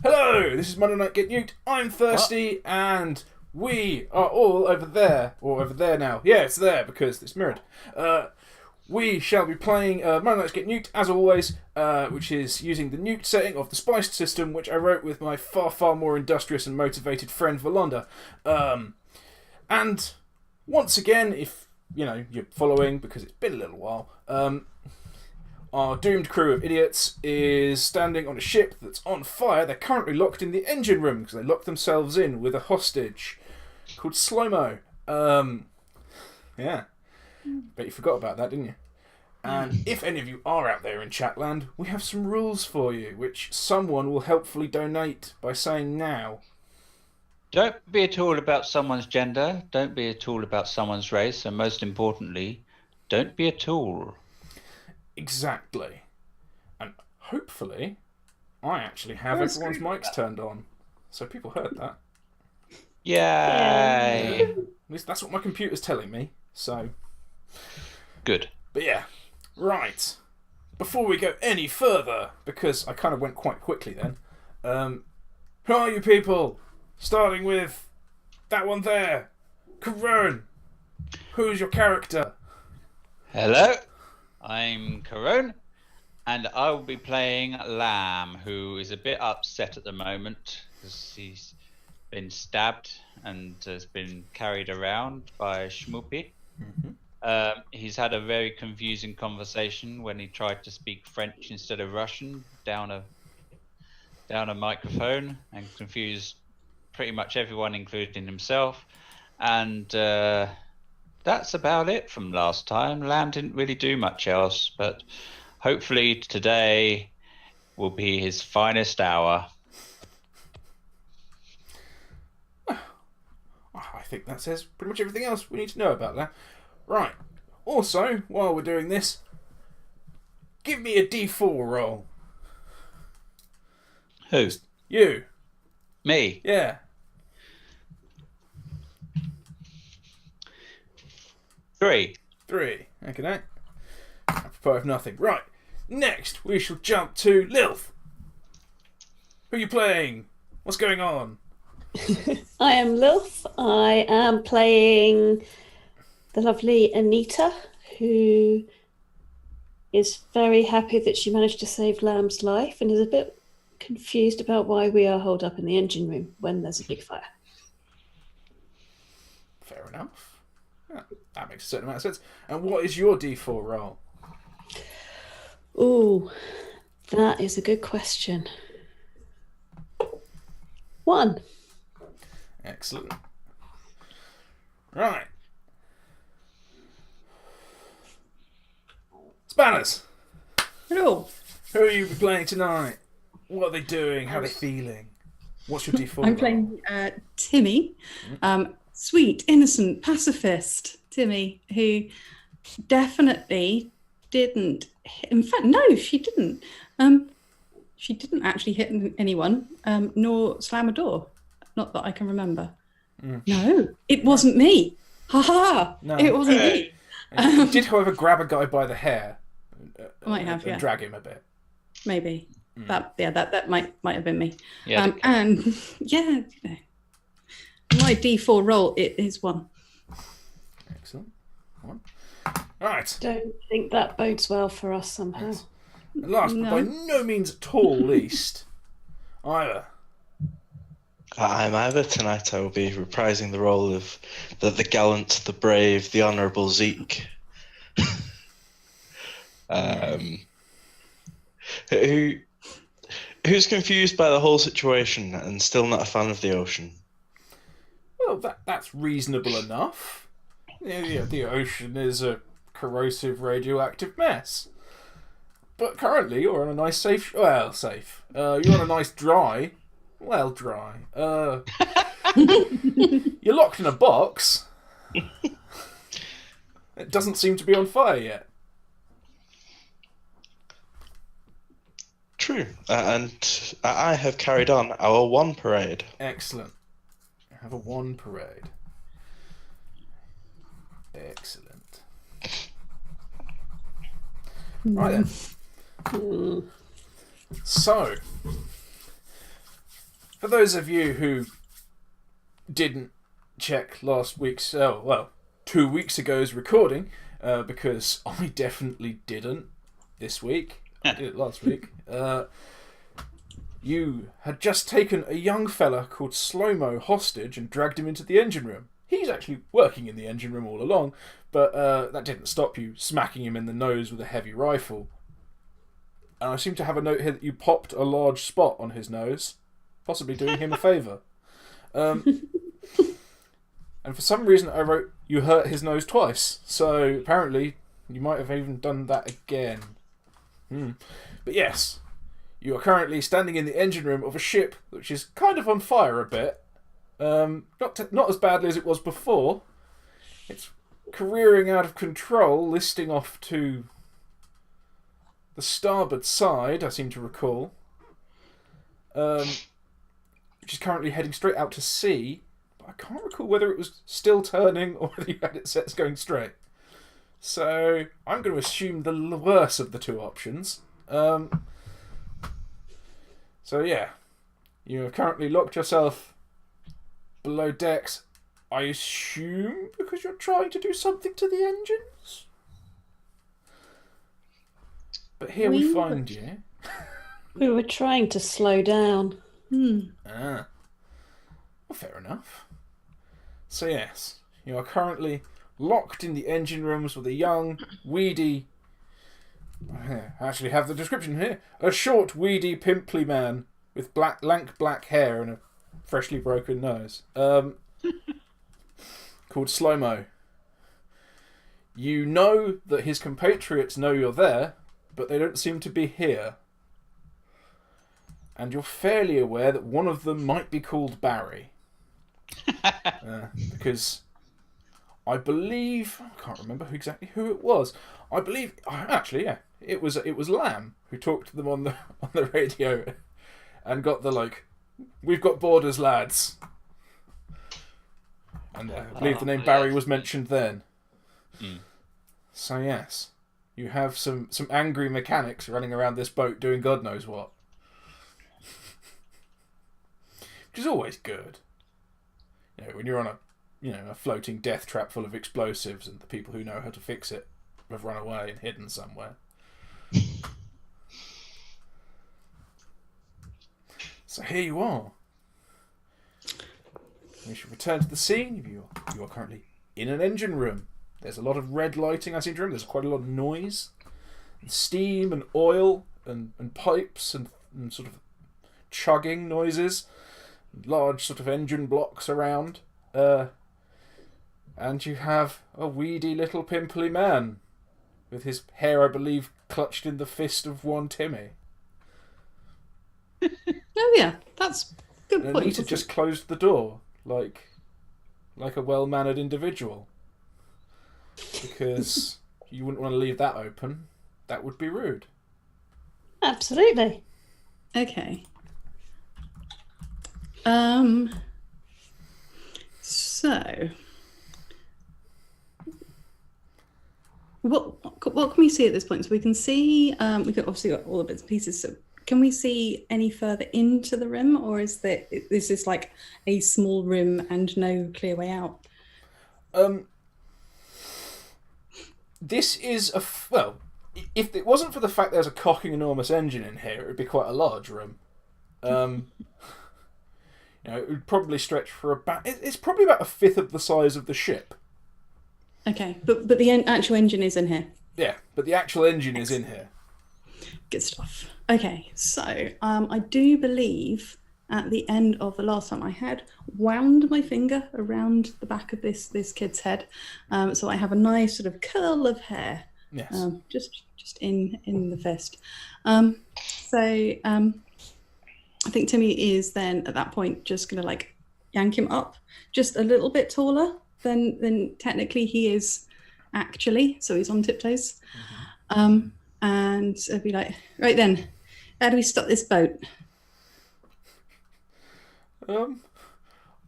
Hello, this is Monday Night Get Nuked. I'm Thirsty, and we are all over there, or over there now. Yeah, it's there because it's mirrored. We shall be playing Monday Night Get Nuked, as always, which is using the nuked setting of the spiced system, which I wrote with my far more industrious and motivated friend Valonda. And once again, if you're following, because it's been a little while, our doomed crew of idiots is standing on a ship that's on fire. They're currently locked in the engine room because they locked themselves in with a hostage called Slomo. Yeah. Bet you forgot about that, didn't you? And if any of you are out there in Chatland, we have some rules for you, which someone will helpfully donate by saying now. Don't be at all about someone's gender. Don't be at all about someone's race. And most importantly, don't be a tool. Exactly. And hopefully, I actually have everyone's mics turned on. So people heard that. Yay! At least that's what my computer's telling me. So. Good. But yeah. Right. Before we go any further, because I kind of went quite quickly then, who are you people? Starting with that one there. Kerone. Who's your character? Hello. I'm Kerone, and I will be playing Lamb, who is a bit upset at the moment because he's been stabbed and has been carried around by Shmoopy. Mm-hmm. He's had a very confusing conversation when he tried to speak French instead of Russian down a microphone and confused pretty much everyone, including himself. And that's about it from last time. Lamb didn't really do much else, but hopefully today will be his finest hour. I think that says pretty much everything else we need to know about that. Right. Also, while we're doing this, give me a D4 roll. Who? You. Me? Yeah. 3. Okay, apropos of nothing. Right. Next, we shall jump to Lilth. Who are you playing? What's going on? I am Lilth. I am playing the lovely Anita, who is very happy that she managed to save Lamb's life and is a bit confused about why we are holed up in the engine room when there's a big fire. Fair enough. Yeah, that makes a certain amount of sense. And what is your D4 roll? Ooh, that is a good question. 1. Excellent. Right. Spanners. Hello. Who are you playing tonight? What are they doing? How are they feeling? What's your D4 I'm playing Timi, sweet, innocent, pacifist Timi, who definitely didn't. In fact, no, she didn't. She didn't actually hit anyone, nor slam a door. Not that I can remember. No, it wasn't me. Ha ha! No. It wasn't me. You did, however, grab a guy by the hair. Might have, and yeah. drag him a bit. Maybe. That might have been me. Yeah. And yeah, my D4 roll it is 1. Excellent. 1. Right. Don't think that bodes well for us somehow. Yes. And last, but by no means at all least, Eivor. I'm Eivor. Tonight I will be reprising the role of the gallant, the brave, the honourable Zeke. Who's confused by the whole situation and still not a fan of the ocean? Well, that's reasonable enough. Yeah, the ocean is a corrosive, radioactive mess. But currently, you're on a nice safe. You're on a nice dry. Well, dry. You're locked in a box. It doesn't seem to be on fire yet. True. And I have carried on our 1 parade. Excellent. Have a 1 parade. Excellent. Right then. So, For those of you who didn't check last week's, 2 weeks ago's recording, because I definitely didn't this week. I did it last week. You had just taken a young fella called Slomo hostage and dragged him into the engine room. He's actually working in the engine room all along, but that didn't stop you smacking him in the nose with a heavy rifle. And I seem to have a note here that you popped a large spot on his nose, possibly doing him a favour. And for some reason I wrote, you hurt his nose twice. So apparently you might have even done that again. But yes, you are currently standing in the engine room of a ship which is kind of on fire a bit. Not as badly as it was before. It's careering out of control, listing off to the starboard side, I seem to recall. Which is currently heading straight out to sea. But I can't recall whether it was still turning or whether you had it set going straight. So I'm going to assume the worse of the two options. So yeah, you have currently locked yourself below decks. I assume because you're trying to do something to the engines? But here we find you. We were trying to slow down. Well, fair enough. So yes, you are currently locked in the engine rooms with a young, weedy... I actually have the description here. A short, weedy, pimply man with lank black hair and a freshly broken nose. Called Slomo. You know that his compatriots know you're there, but they don't seem to be here. And you're fairly aware that one of them might be called Barry. Because I believe... I can't remember exactly who it was. I believe... Actually, yeah. It was Lamb who talked to them on the radio and got the, we've got borders, lads. And I believe the name Barry was mentioned then. So yes, you have some angry mechanics running around this boat doing God knows what. Which is always good. You know, when you're on a floating death trap full of explosives and the people who know how to fix it have run away and hidden somewhere. So here you are. We should return to the scene. You are currently in an engine room. There's a lot of red lighting, I seem to remember. There's quite a lot of noise. And steam and oil and pipes and sort of chugging noises. Large sort of engine blocks around. And you have a weedy little pimply man with his hair, I believe, clutched in the fist of one Timi. Oh yeah, that's a good And point. Anita just closed the door, like a well-mannered individual. Because you wouldn't want to leave that open. That would be rude. Absolutely. Okay. So, what can we see at this point? So we can see, we can obviously got all the bits and pieces. So can we see any further into the room, or is this like a small room and no clear way out? This is well, if it wasn't for the fact there's a cocking enormous engine in here, it would be quite a large room. It would probably stretch for about... It's probably about a fifth of the size of the ship. Okay, but the actual engine is in here. Yeah, but the actual engine is in here. Good stuff. Okay, so I do believe at the end of the last time I had wound my finger around the back of this kid's head, so I have a nice sort of curl of hair. Yes. Just in the fist. I think Timi is then at that point just going to yank him up just a little bit taller than technically he is actually. So he's on tiptoes. Mm-hmm. And I'll be like, right then, how do we stop this boat? I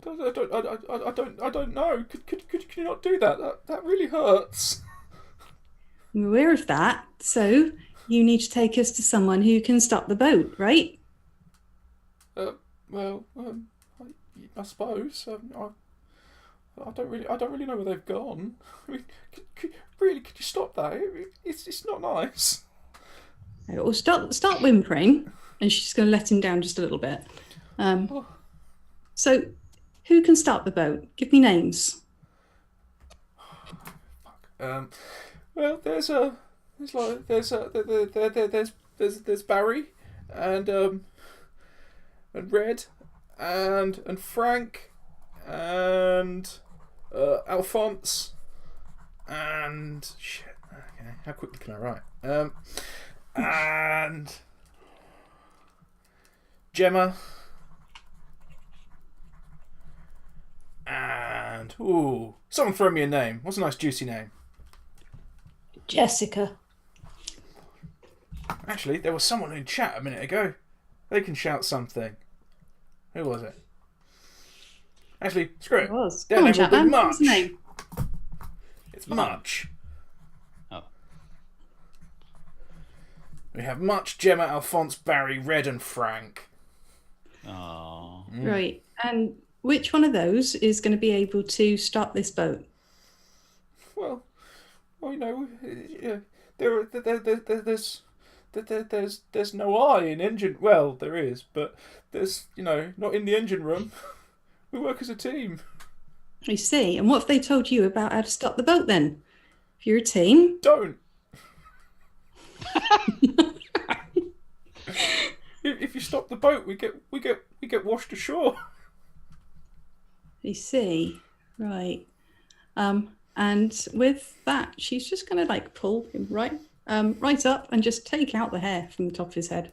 don't know. Could you not do that? That really hurts. I'm aware of that. So you need to take us to someone who can stop the boat, right? Well, I suppose. I don't really know where they've gone. I mean, could you stop that? It's not nice. Well, start whimpering, and she's going to let him down just a little bit. So, who can start the boat? Give me names. Well, there's Barry, and Red, and Frank, and Alphonse, and shit. Okay, how quickly can I write? And Gemma, and someone throw me a name. What's a nice juicy name? Jessica. Actually, there was someone in chat a minute ago. They can shout something. Who was it? Actually, screw it. It was. Their Come on, name will be Chapman. Much. What's the name? It's Much. Oh. We have Much, Gemma, Alphonse, Barry, Red, and Frank. Oh. Right. And which one of those is going to be able to start this boat? Well, you know, yeah, there's no I in engine. Well, there is, but there's, you know, not in the engine room. We work as a team. I see. And what have they told you about how to start the boat then? If you're a team, Don't. If you stop the boat, we get washed ashore. I see. Right. And with that, she's just going to like pull him right up and just take out the hair from the top of his head.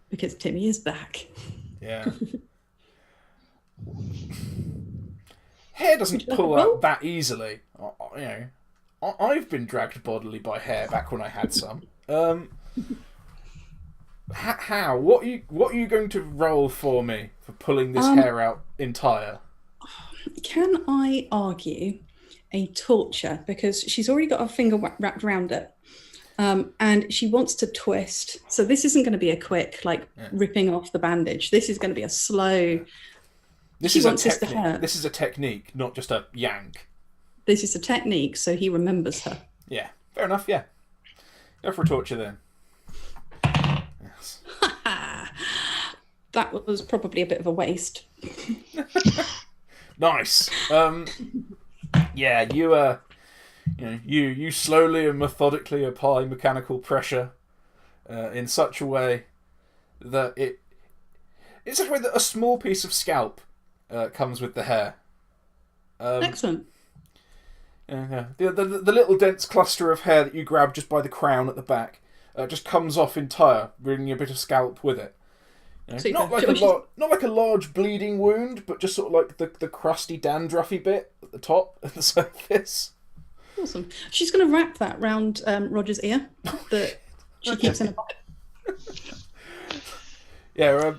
Because Timi is back. Yeah. Hair doesn't Would you like pull a roll? out that easily. You know, I've been dragged bodily by hair back when I had some. How? What are you going to roll for me for pulling this hair out entire? Can I argue a torture? Because she's already got her finger wrapped around it. And she wants to twist. So this isn't going to be a quick, ripping off the bandage. This is going to be a slow... This She is a wants us to technique. hurt. This is a technique, not just a yank. This is a technique, so he remembers her. Yeah, fair enough, yeah. Go for a torture then. Yes. That was probably a bit of a waste. Nice. Yeah, you slowly and methodically apply mechanical pressure in such a way that it's such a way that a small piece of scalp comes with the hair. Excellent. Yeah. The little dense cluster of hair that you grab just by the crown at the back just comes off entire, bringing a bit of scalp with it. You know, Super. not like a large bleeding wound, but just sort of like the crusty dandruffy bit at the top of the surface. Awesome. She's going to wrap that round Roger's ear that she keeps in a pocket. Yeah.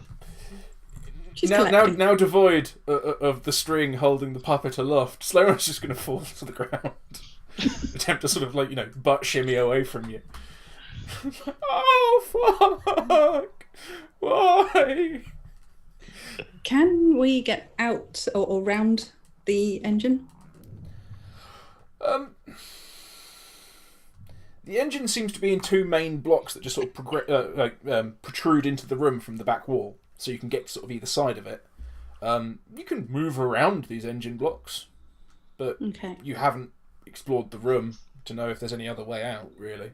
She's collecting. Now devoid of the string holding the puppet aloft, Slomo's just going to fall to the ground. Attempt to sort of butt shimmy away from you. Oh fuck! Why? Can we get out or round the engine? The engine seems to be in two main blocks that just sort of protrude into the room from the back wall, so you can get to sort of either side of it. You can move around these engine blocks, but Okay. you haven't explored the room to know if there's any other way out, really.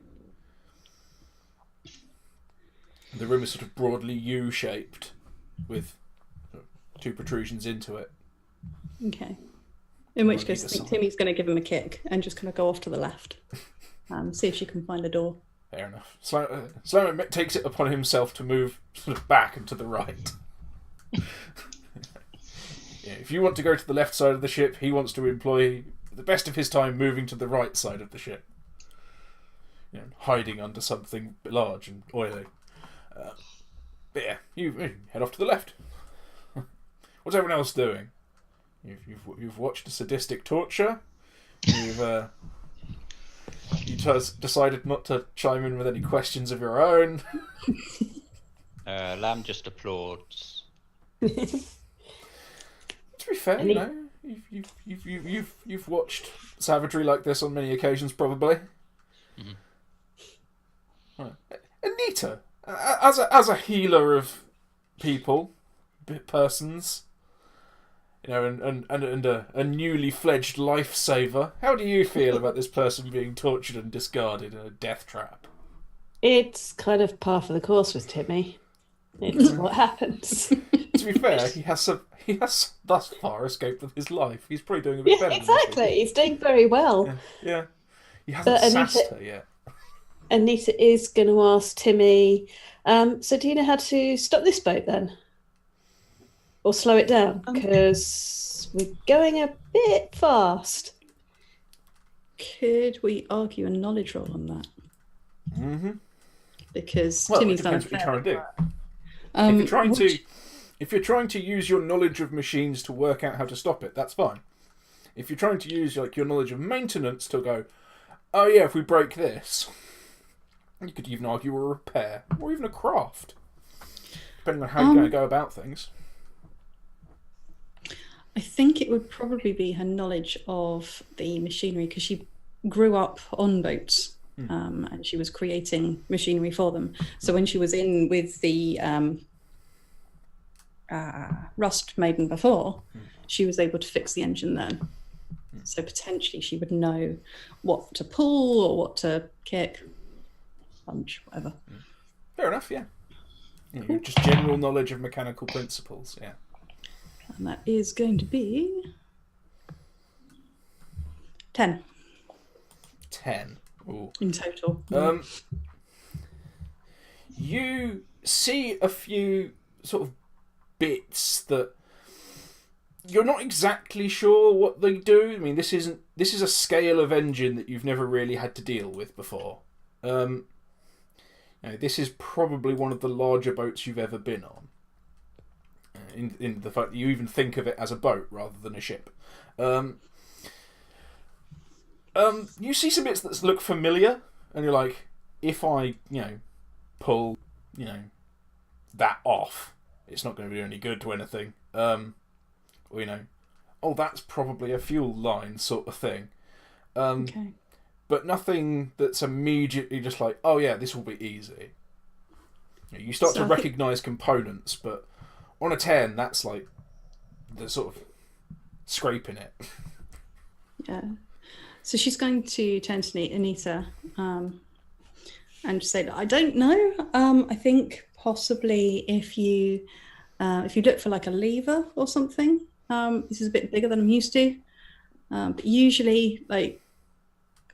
The room is sort of broadly U-shaped, with two protrusions into it. Okay. In which On case, I either think side. Timmy's going to give him a kick and just kind of go off to the left. See if she can find a door. Fair enough. Slomo takes it upon himself to move sort of back and to the right. Yeah, if you want to go to the left side of the ship, he wants to employ the best of his time moving to the right side of the ship. You know, hiding under something large and oily. But yeah, you head off to the left. What's everyone else doing? You've watched a sadistic torture. You decided not to chime in with any questions of your own. Lamb just applauds. To be fair, you know, you've watched savagery like this on many occasions, probably. Right. Anita, as a healer of people, persons, you know, and a newly fledged lifesaver, how do you feel about this person being tortured and discarded in a death trap? It's kind of par for the course with Timi. It's what happens. To be fair, he has thus far escaped with his life. He's probably doing a bit better. Exactly. He's doing very well. Yeah. He hasn't sassed her yet. Anita is going to ask Timi, so do you know how to stop this boat then? Or slow it down? Because we're going a bit fast. Could we argue a knowledge roll on that? Mm-hmm. Because Well, Timmy's it done depends what you're trying to do. If you're trying to use your knowledge of machines to work out how to stop it, that's fine. If you're trying to use like your knowledge of maintenance to go, oh yeah, if we break this, you could even argue a repair or even a craft, depending on how you're going to go about things. I think it would probably be her knowledge of the machinery because she grew up on boats and she was creating machinery for them. So when she was in with the Rust Maiden before, she was able to fix the engine then. So potentially she would know what to pull or what to kick, punch, whatever. Fair enough, yeah. Cool. Just general knowledge of mechanical principles, yeah. And that is going to be 10. 10. Ooh. In total. You see a few sort of bits that you're not exactly sure what they do. I mean, this is a scale of engine that you've never really had to deal with before. You know, this is probably one of the larger boats you've ever been on. In the fact that you even think of it as a boat rather than a ship. You see some bits that look familiar, and you're like, if I, pull, that off, it's not going to be any good to anything. Or, oh, that's probably a fuel line sort of thing. Okay. But nothing that's immediately just like, oh yeah, this will be easy. You start to recognise components, but on a 10, that's like the sort of scraping it. Yeah. So she's going to turn to Anita and just say that I don't know. I think possibly if you look for like a lever or something, this is a bit bigger than I'm used to. But usually, like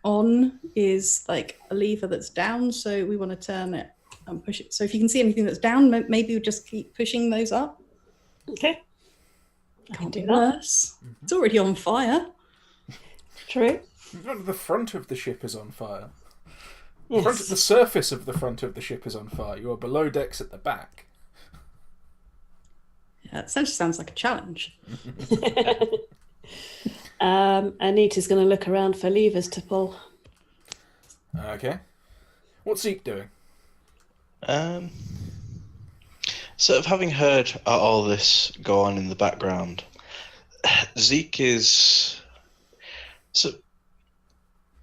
on is like a lever that's down, so we want to turn it and push it. So if you can see anything that's down, maybe we'll just keep pushing those up. Okay. Can't do worse. It's already on fire. True. The front of the ship is on fire. Yes. The surface of the front of the ship is on fire. You are below decks at the back. Yeah, it sounds like a challenge. Anita's going to look around for levers to pull. Okay. What's Zeke doing? Sort of having heard all this go on in the background, Zeke is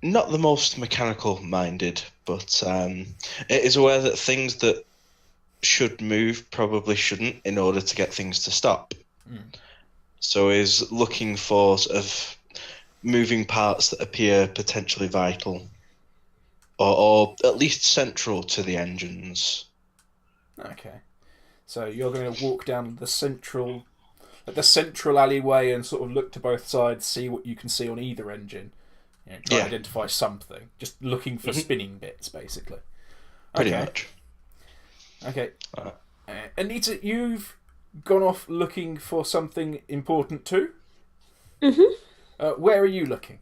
not the most mechanical minded, but is aware that things that should move probably shouldn't in order to get things to stop. So is looking for sort of moving parts that appear potentially vital or at least central to the engines. Okay. So you're going to walk down the central alleyway and sort of look to both sides, see what you can see on either engine. Try to identify something. Just looking for spinning bits, basically. Pretty much. Okay. Anita, you've gone off looking for something important too? Mm-hmm. Where are you looking?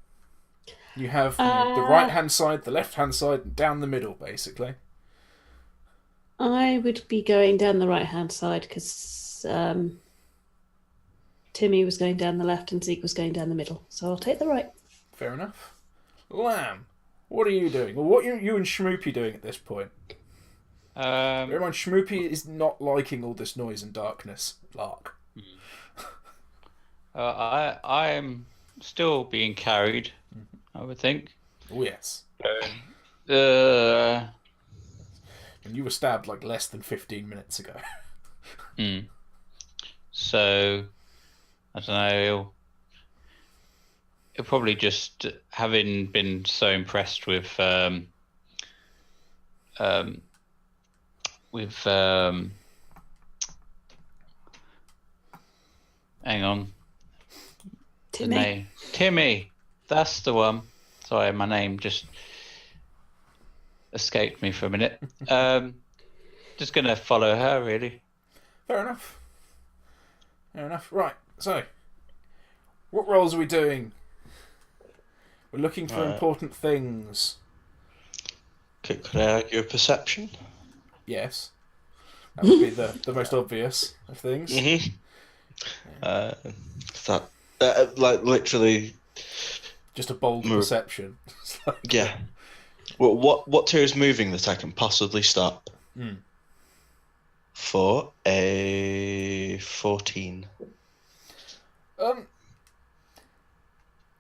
You have the right-hand side, the left-hand side, and down the middle, basically. I would be going down the right-hand side because Timi was going down the left and Zeke was going down the middle. So I'll take the right. Fair enough. Lamb, What are you doing? Well, what are you and Schmoopy doing at this point? Um, Bear in mind, Schmoopy is not liking all this noise and darkness. Lark. I am still being carried, I would think. Oh, yes. Uh, And you were stabbed like less than 15 minutes ago. So, I don't know. He'll probably just, having been so impressed with hang on. The Timi. name. Timi. That's the one. Sorry, my name just escaped me for a minute. Just gonna follow her, really. Fair enough. Fair enough. Right, so, what roles are we doing? We're looking for important things. Could I argue a perception? Yes. That would be the most obvious of things. Mm-hmm. Like literally. Just a bold perception. Yeah. Well, what tier is moving that I can possibly stop? For a 14.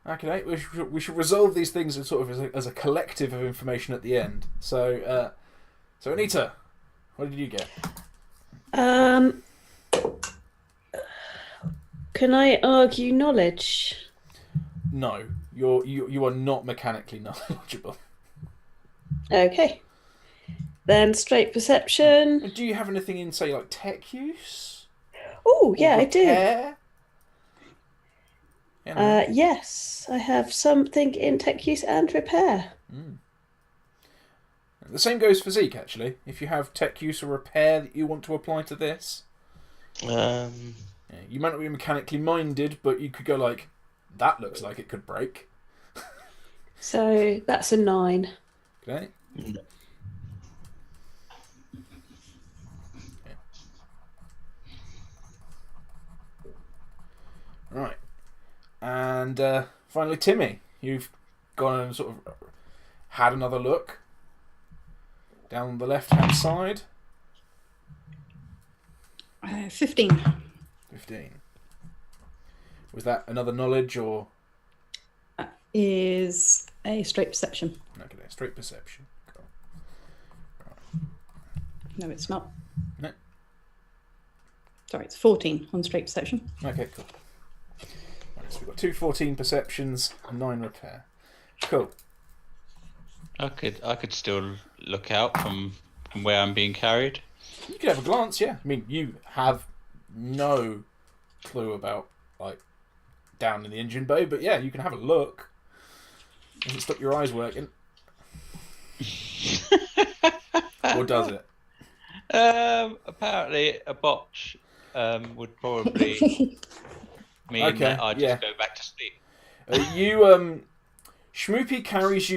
Okay, we should resolve these things as sort of as a collective of information at the end. So Anita, what did you get? Can I argue knowledge? No, you are not mechanically knowledgeable. Okay. Then straight perception. And do you have anything in, say, like tech use? Oh, yeah, Or I do. repair? You know. Yes, I have something in tech use and repair. The same goes for Zeke, actually. If you have tech use or repair that you want to apply to this, yeah, you might not be mechanically minded, but you could go like, that looks like it could break. So that's a 9. Okay. Right. And finally, Timi, you've gone and sort of had another look down the left-hand side. 15. 15. Was that another knowledge or? Is a straight perception. Okay, straight perception. Cool. No, it's not. No. Sorry, it's 14 on straight perception. Okay, cool. Right, so we've got 2 14 perceptions, 9 repair. Cool. I could still look out from where I'm being carried. You could have a glance, yeah. I mean, you have no clue about, like, down in the engine bay, but yeah, you can have a look. Does it stop your eyes working? Or does it? Apparently a botch would probably mean that I'd just go back to sleep. Schmoopy carries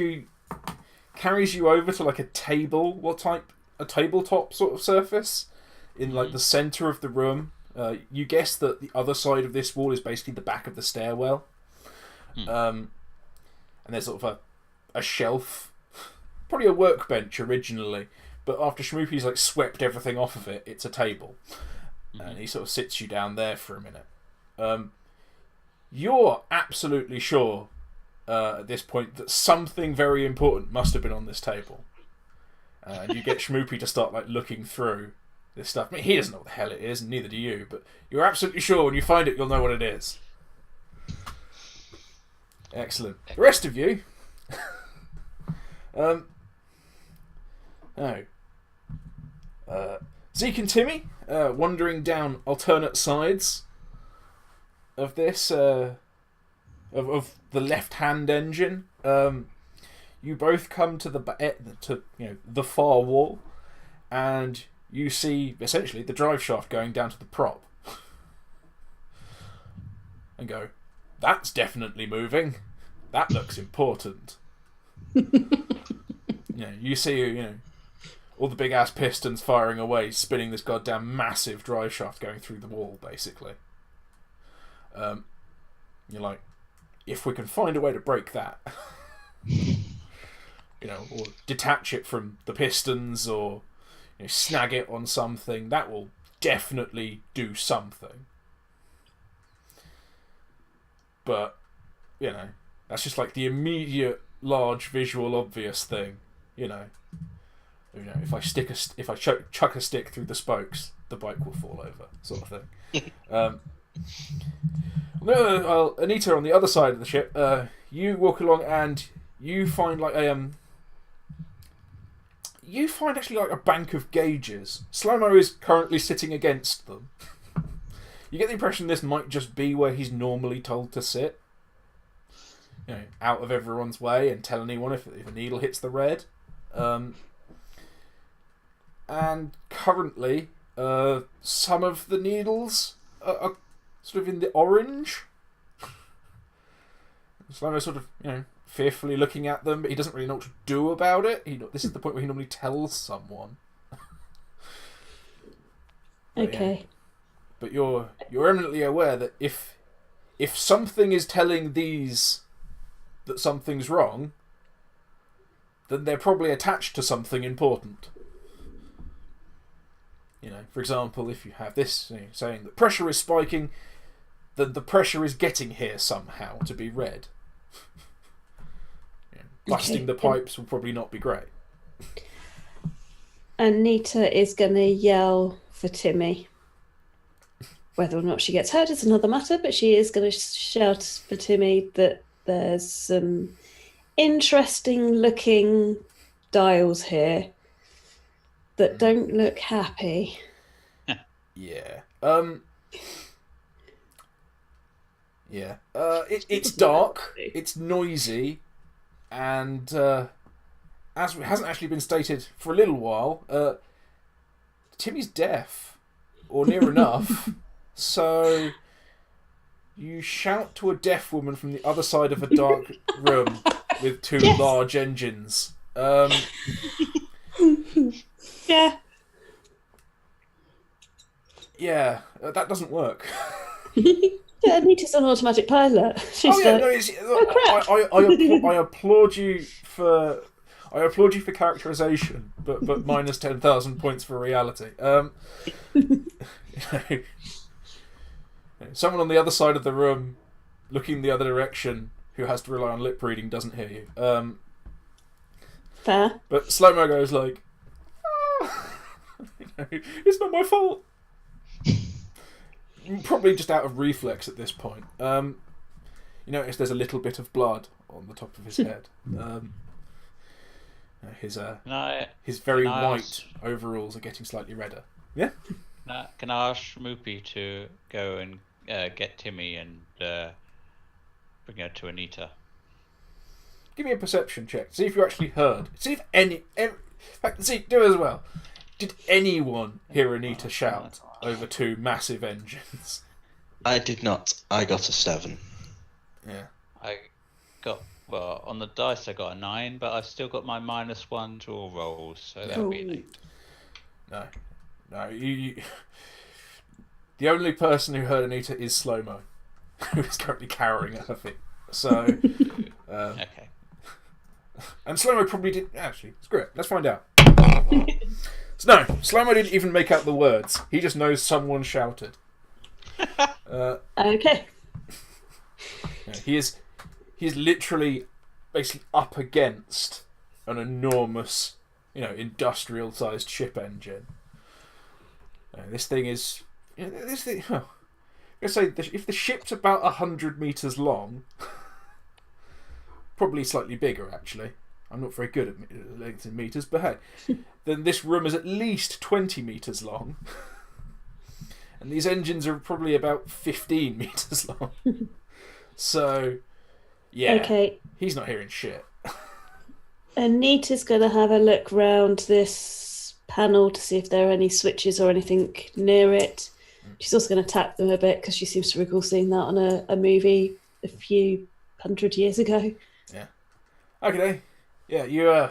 you over to like a table. A tabletop sort of surface in like the center of the room. You guess that the other side of this wall is basically the back of the stairwell. And there's sort of a shelf, probably a workbench originally, but after Schmoopy's like swept everything off of it, it's a table. And he sort of sits you down there for a minute. You're absolutely sure at this point that something very important must have been on this table. And you get Schmoopy to start like looking through this stuff. I mean, he doesn't know what the hell it is, and neither do you, but you're absolutely sure when you find it, you'll know what it is. Excellent. The rest of you... Zeke and Timi, wandering down alternate sides of this, of the left-hand engine. You both come to the far wall, and you see essentially the drive shaft going down to the prop, and go, "That's definitely moving. That looks important." You see, all the big ass pistons firing away, spinning this goddamn massive drive shaft going through the wall, basically. You're like, if we can find a way to break that, or detach it from the pistons, or snag it on something. That will definitely do something. But that's just like the immediate, large, visual, obvious thing. If I chuck a stick through the spokes, the bike will fall over, sort of thing. No, Anita, on the other side of the ship, you walk along and you find actually like a bank of gauges. Slomo is currently sitting against them. You get the impression this might just be where he's normally told to sit. Out of everyone's way, and tell anyone if a needle hits the red. And currently, some of the needles are sort of in the orange. Slomo's sort of, fearfully looking at them, but he doesn't really know what to do about it. This is the point where he normally tells someone. Okay. But you're eminently aware that if something is telling these that something's wrong, then they're probably attached to something important. For example, if you have this saying that pressure is spiking, then the pressure is getting here somehow to be read. Busting the pipes will probably not be great. Anita is going to yell for Timi. Whether or not she gets hurt is another matter, but she is going to shout for Timi that there's some interesting looking dials here that don't look happy. Yeah. Yeah. It's dark, it's noisy, and as it hasn't actually been stated for a little while, Timmy's deaf, or near enough. So you shout to a deaf woman from the other side of a dark room with two large engines. Yeah. Yeah, that doesn't work. Yeah, Anita's an automatic pilot. She's I applaud you for characterization, but minus 10,000 points for reality. Someone on the other side of the room, looking the other direction, who has to rely on lip reading, doesn't hear you. Fair. But Slomo goes like, it's not my fault. Probably just out of reflex at this point. You notice there's a little bit of blood on the top of his head. His very white overalls are getting slightly redder. Yeah? Can I ask Shmoopy to go and get Timi and bring her to Anita? Give me a perception check. See if you actually heard. See if in fact, Zeke, do as well. Did anyone hear Anita shout over two massive engines? I did not. I got a 7. Yeah. I got, on the dice I got a 9, but I've still got my -1 to all rolls, so that would be an 8. No. The only person who heard Anita is Slomo, who is currently cowering at her feet. So, Okay. And Slomo probably did. Actually, screw it. Let's find out. So, no, Slomo didn't even make out the words. He just knows someone shouted. Okay. He is literally basically up against an enormous, industrial-sized ship engine. This thing is. This thing. I'm gonna say if the ship's about 100 meters long, probably slightly bigger actually. I'm not very good at length in meters, but hey, then this room is at least 20 meters long, and these engines are probably about 15 meters long. So, yeah, Okay. He's not hearing shit. Anita's going to have a look round this panel to see if there are any switches or anything near it. She's also going to tap them a bit because she seems to recall seeing that on a movie a few 100 years ago. Yeah. Okay. Yeah, you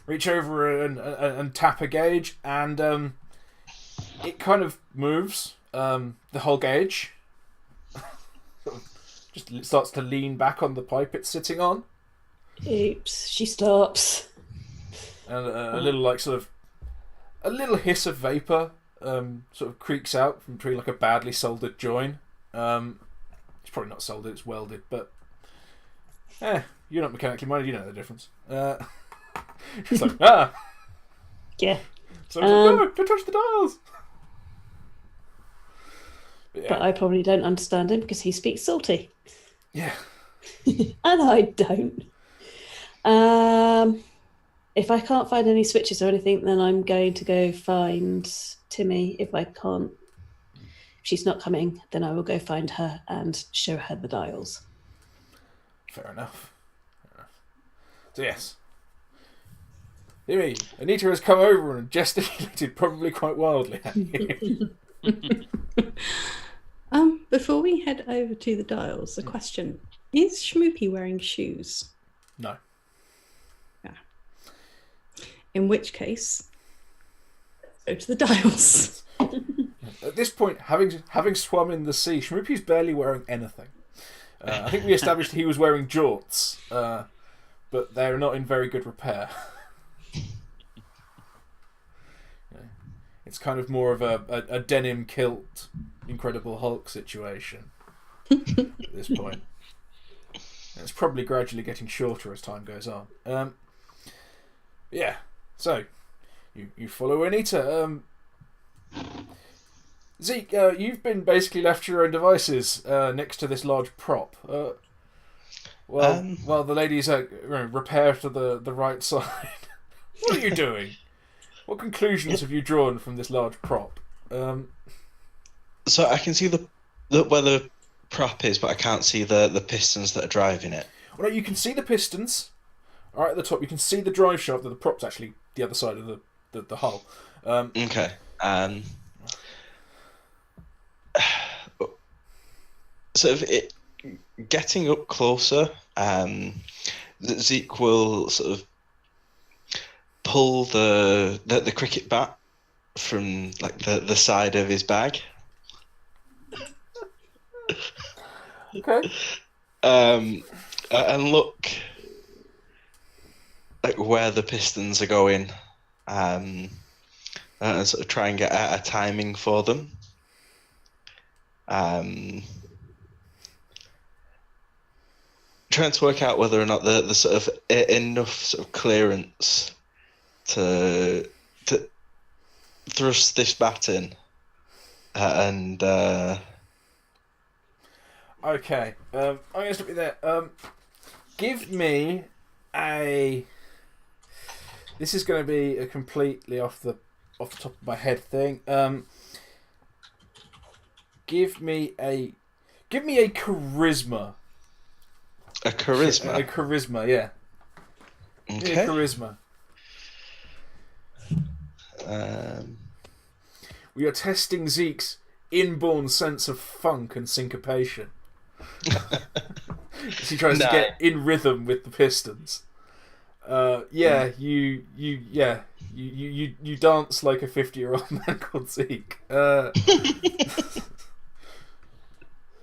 reach over and tap a gauge, and it kind of moves. The whole gauge just starts to lean back on the pipe it's sitting on. Oops, she stops. And a little a little hiss of vapor sort of creaks out from between like a badly soldered join. It's probably not soldered, it's welded, but you're not mechanically minded, you know the difference. It's like, Yeah. So I was like, no, don't touch the dials. But I probably don't understand him because he speaks salty. Yeah. And I don't. If I can't find any switches or anything, then I'm going to go find Timi. If I can't, if she's not coming, then I will go find her and show her the dials. Fair enough. So yes. Timi, Anita has come over and gesticulated probably quite wildly at you. Before we head over to the dials, a question. Is Schmoopy wearing shoes? No. In which case, go to the dials. At this point, having swum in the sea, Schmoopy's barely wearing anything. I think we established he was wearing jorts, but they're not in very good repair. It's kind of more of a denim kilt Incredible Hulk situation at this point. It's probably gradually getting shorter as time goes on. Yeah, so you follow Anita. Zeke, you've been basically left to your own devices next to this large prop. While the ladies repair to the right side. What are you doing? What conclusions have you drawn from this large prop? So I can see the where the prop is, but I can't see the pistons that are driving it. Well, no, you can see the pistons right at the top. You can see the drive shaft. The prop's actually the other side of the hull. Okay. Sort of getting up closer, Zeke will sort of pull the cricket bat from like the side of his bag. Okay. And look like where the pistons are going, and sort of try and get a timing for them. Trying to work out whether or not the sort of enough sort of clearance to thrust this bat in, and okay. I'm going to stop you there. Give me a. This is going to be a completely off the top of my head thing. Give me a charisma. A charisma. A charisma, yeah. Okay. Yeah, charisma. We are testing Zeke's inborn sense of funk and syncopation. As he tries to get in rhythm with the pistons. You dance like a 50-year-old man called Zeke.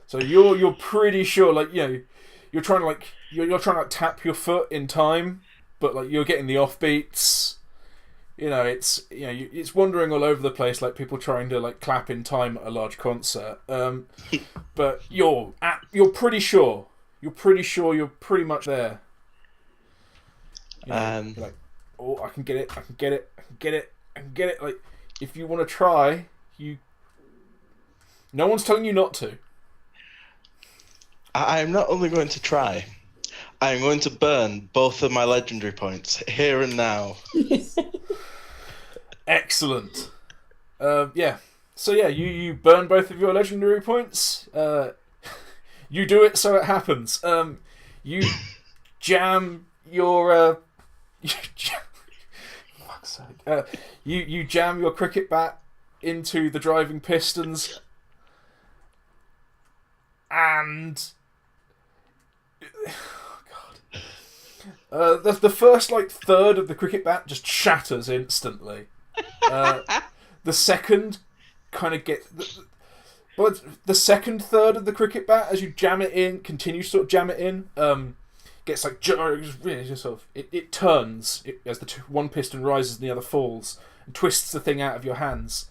So you're pretty sure, like, you know, you're trying to you're trying to tap your foot in time, but like you're getting the offbeats. You know, it's it's wandering all over the place, like people trying to like clap in time at a large concert. But you're pretty sure you're pretty much there. You know, like, oh, I can get it. Like, if you want to try, no one's telling you not to. I'm not only going to try, I'm going to burn both of my legendary points here and now. Excellent. Yeah. So yeah, you burn both of your legendary points. You do it so it happens. You jam your fuck's sake. You jam your cricket bat into the driving pistons, and the first like third of the cricket bat just shatters instantly. The second kind of gets, but the second third of the cricket bat, as you jam it in, continue to sort of jam it in. gets like just sort of it turns as the one piston rises and the other falls, and twists the thing out of your hands.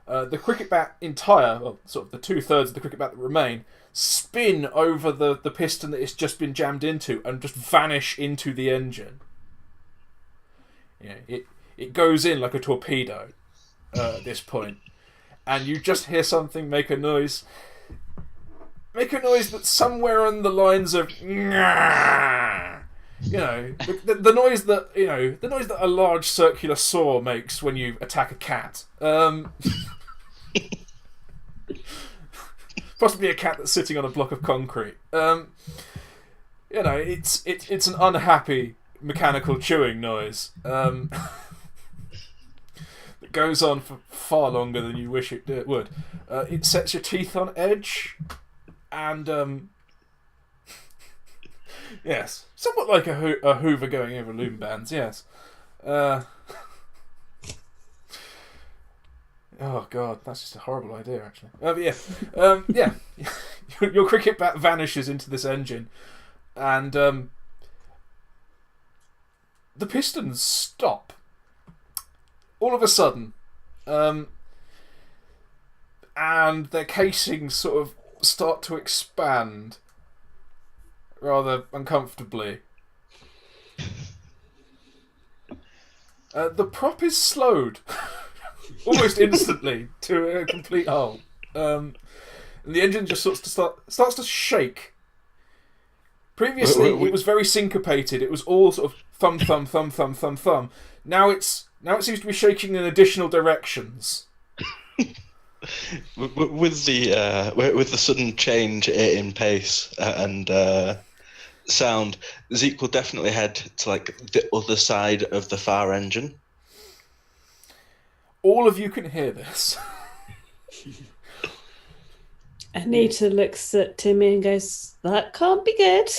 The cricket bat sort of the 2/3 of the cricket bat that remain, spin over the piston that it's just been jammed into and just vanish into the engine. It goes in like a torpedo at this point, and you just hear something make a noise that's somewhere on the lines of the noise that a large circular saw makes when you attack a cat. Possibly a cat that's sitting on a block of concrete. It's an unhappy mechanical chewing noise that goes on for far longer than you wish it would. It sets your teeth on edge, and yes, somewhat like a Hoover going over loom bands. Yes. Oh god, that's just a horrible idea, actually. Your cricket bat vanishes into this engine, and the pistons stop all of a sudden, and their casings sort of start to expand rather uncomfortably. The prop is slowed almost instantly to a complete halt, and the engine just starts to shake. Previously, it was very syncopated. It was all sort of thumb, thumb, thumb, thumb, thumb, thumb. Now it seems to be shaking in additional directions. With the sudden change in pace and sound, Zeke will definitely head to like the other side of the far engine. All of you can hear this. Anita looks at Timi and goes, "That can't be good."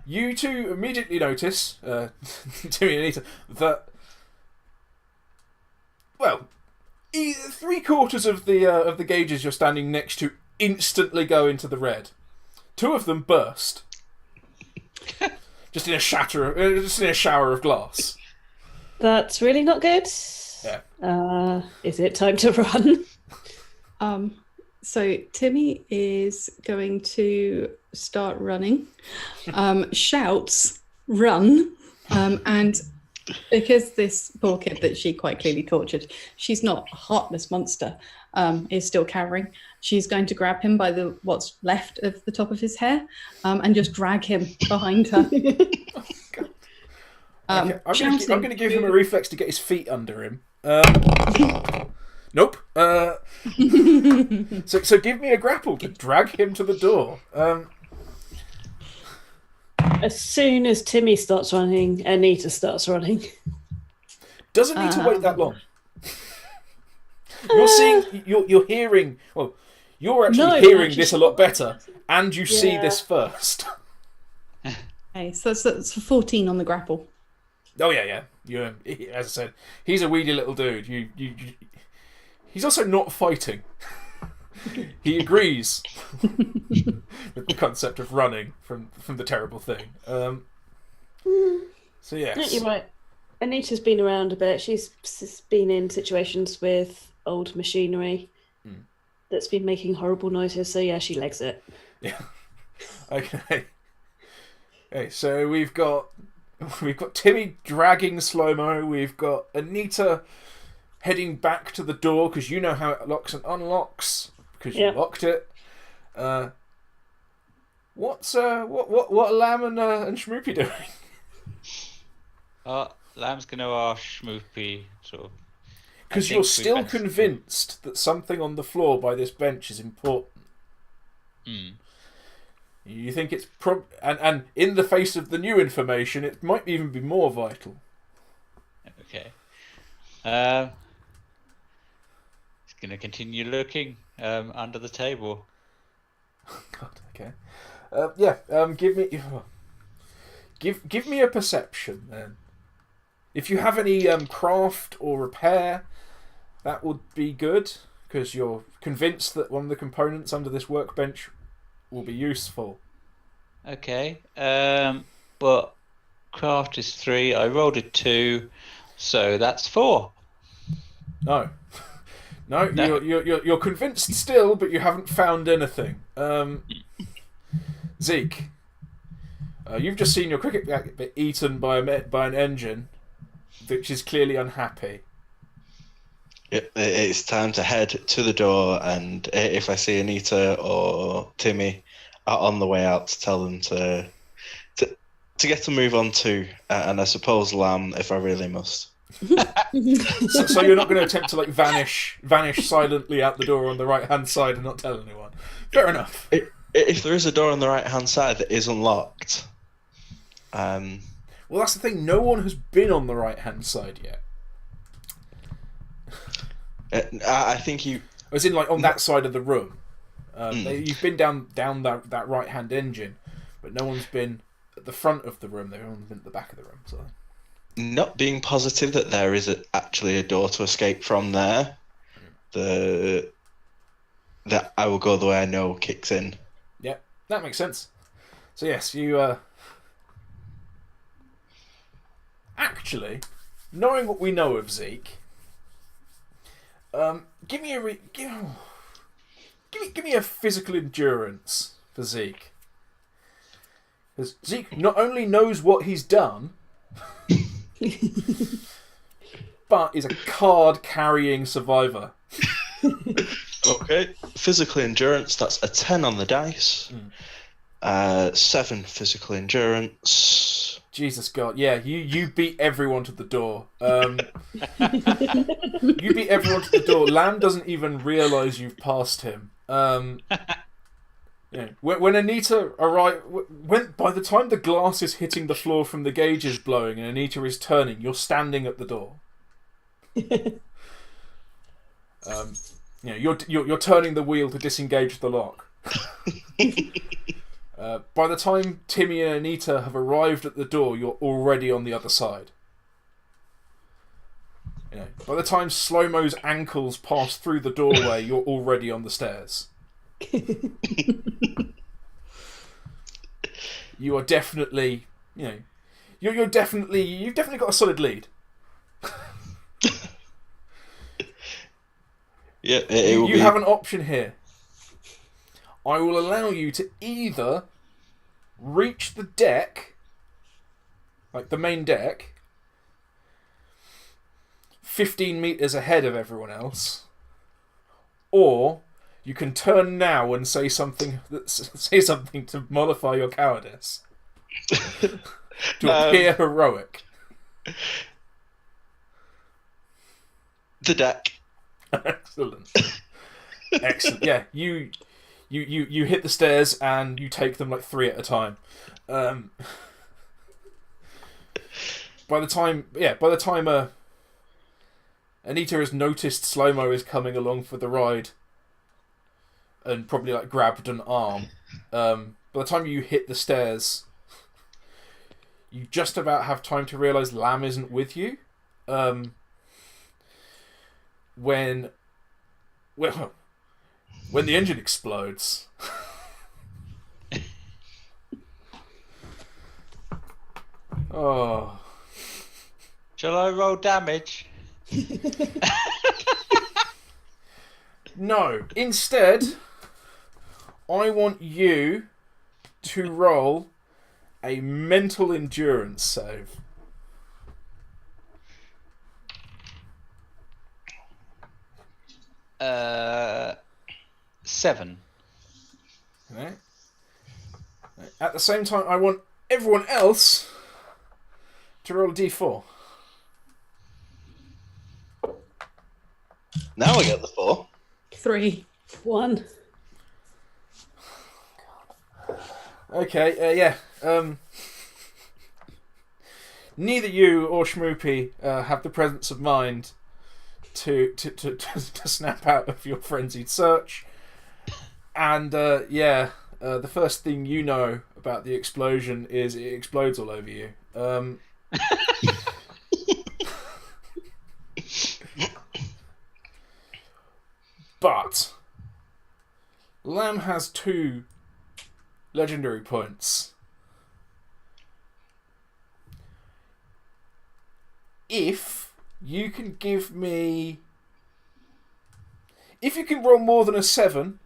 You two immediately notice, Timi and Anita, that 3/4 of the gauges you're standing next to instantly go into the red. 2 of them burst, just in a shower of glass. That's really not good. Yeah. Is it time to run? So Timi is going to start running, shouts, "Run!" And because this poor kid that she quite clearly tortured, she's not a heartless monster, is still cowering. She's going to grab him by what's left of the top of his hair, and just drag him behind her. Okay, I'm going to give him a reflex to get his feet under him. Nope. So give me a grapple to drag him to the door. As soon as Timi starts running, Anita starts running. Doesn't need to wait that long. You're seeing, you're hearing. Well, you're actually hearing this a lot better, and you see this first. Okay, so it's 14 on the grapple. Oh yeah. As I said, he's a weedy little dude. He's also not fighting. He agrees with the concept of running from the terrible thing. So yes, You're right. Anita's been around a bit. She's been in situations with old machinery that's been making horrible noises. So yeah, she legs it. Yeah. Okay. Okay. So we've got Timi dragging Slomo. We've got Anita heading back to the door because you know how it locks and unlocks because you locked it. What are Lamb and Schmoopy doing? Lamb's going to ask Schmoopy sort of. Because you're still convinced that something on the floor by this bench is important. You think it's and in the face of the new information, it might even be more vital. Okay. He's going to continue looking under the table. God. Okay. Give me a perception then. If you have any craft or repair, that would be good because you're convinced that one of the components under this workbench will be useful. Okay. But craft is 3. I rolled a 2, so that's 4. No. No, No. you're convinced still, but you haven't found anything. Zeke, you've just seen your cricket bat eaten by an engine, which is clearly unhappy. It's time to head to the door, and if I see Anita or Timi on the way out, to tell them to get to move on too, and I suppose Lamb if I really must. So you're not going to attempt to like vanish silently out the door on the right hand side and not tell anyone. Fair enough. If there is a door on the right hand side that is unlocked, well, that's the thing. No one has been on the right hand side yet. I think you. As in, like on that side of the room. You've been down that right hand engine, but no one's been at the front of the room. They've only been at the back of the room. So. Not being positive that there is actually a door to escape from there, that I will go the way I know kicks in. Yeah, that makes sense. So yes, you actually, knowing what we know of Zeke, give me a physical endurance for Zeke, because Zeke not only knows what he's done. But is a card-carrying survivor. Okay. Physical endurance, that's a 10 on the dice. 7 physical endurance. Jesus God, yeah, you beat everyone to the door. You beat everyone to the door. Lamb doesn't even realise you've passed him. Yeah. When Anita arrives, by the time the glass is hitting the floor from the gauges blowing and Anita is turning, you're standing at the door. You're turning the wheel to disengage the lock. By the time Timi and Anita have arrived at the door, you're already on the other side. By the time Slomo's ankles pass through the doorway, you're already on the stairs. You are definitely, you've definitely got a solid lead. Yeah, you have an option here. I will allow you to either reach the deck, like the main deck, 15 meters ahead of everyone else, or you can turn now and say something to mollify your cowardice. To appear heroic. The deck. Excellent. Excellent. Yeah, you hit the stairs and you take them like 3 at a time. By the time Anita has noticed Slomo is coming along for the ride and probably like grabbed an arm. By the time you hit the stairs, you just about have time to realise Lamb isn't with you. When the engine explodes. Oh. Shall I roll damage? No. Instead, I want you to roll a mental endurance save. Uh, 7. Okay. At the same time, I want everyone else to roll a d4. Now I get the 4. 3. 1. Okay, yeah. Neither you or Schmoopy have the presence of mind to snap out of your frenzied search. And, the first thing you know about the explosion is it explodes all over you. But Lamb has 2 legendary points. If you can roll more than a 7,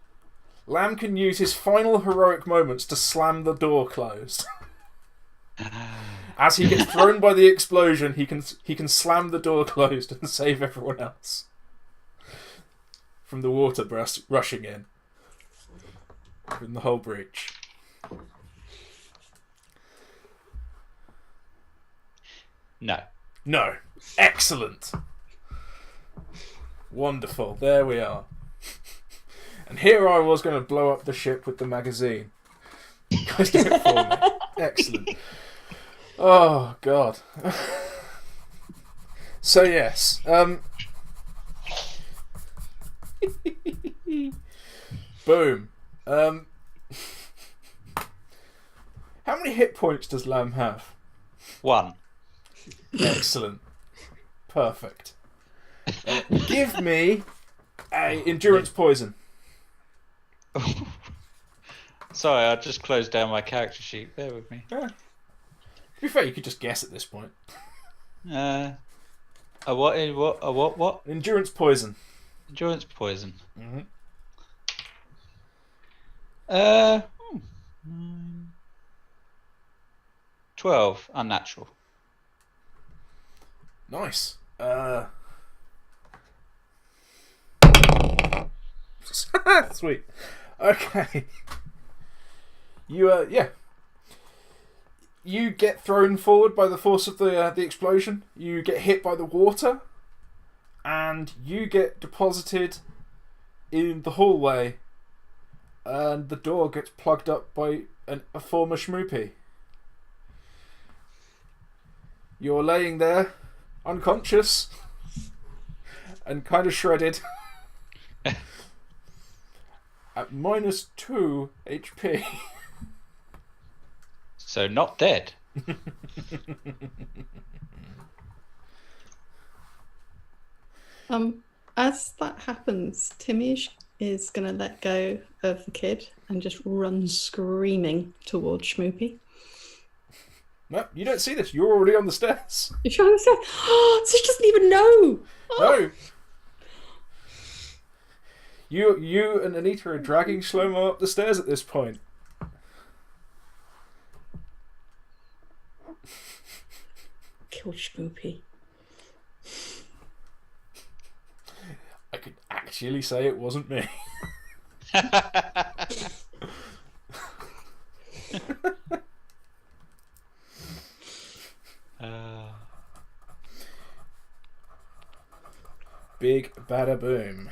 Lamb can use his final heroic moments to slam the door closed. As he gets thrown by the explosion, he can slam the door closed and save everyone else from the water rushing in from the whole breach. No. Excellent. Wonderful. There we are. And here I was going to blow up the ship with the magazine. You guys did it for me. Excellent. Oh, God. So, yes. Boom. How many hit points does Lamb have? 1. Excellent. Perfect. Give me a endurance poison. Sorry, I just closed down my character sheet. Bear with me. To be fair, you could just guess at this point. A what? Endurance poison. Endurance poison. Mm-hmm. 12. Unnatural. Nice. Sweet. Okay. You get thrown forward by the force of the explosion. You get hit by the water, and you get deposited in the hallway, and the door gets plugged up by a former schmoopy. You're laying there, unconscious, and kind of shredded, at -2 HP. So not dead. As that happens, Timi is going to let go of the kid and just run screaming towards Schmoopy. No, you don't see this. You're already on the stairs. You're trying to say, oh, so she doesn't even know. Oh. No. You and Anita are dragging Slomo up the stairs at this point. Kill Schmoopy. I could actually say it wasn't me. Big bada boom.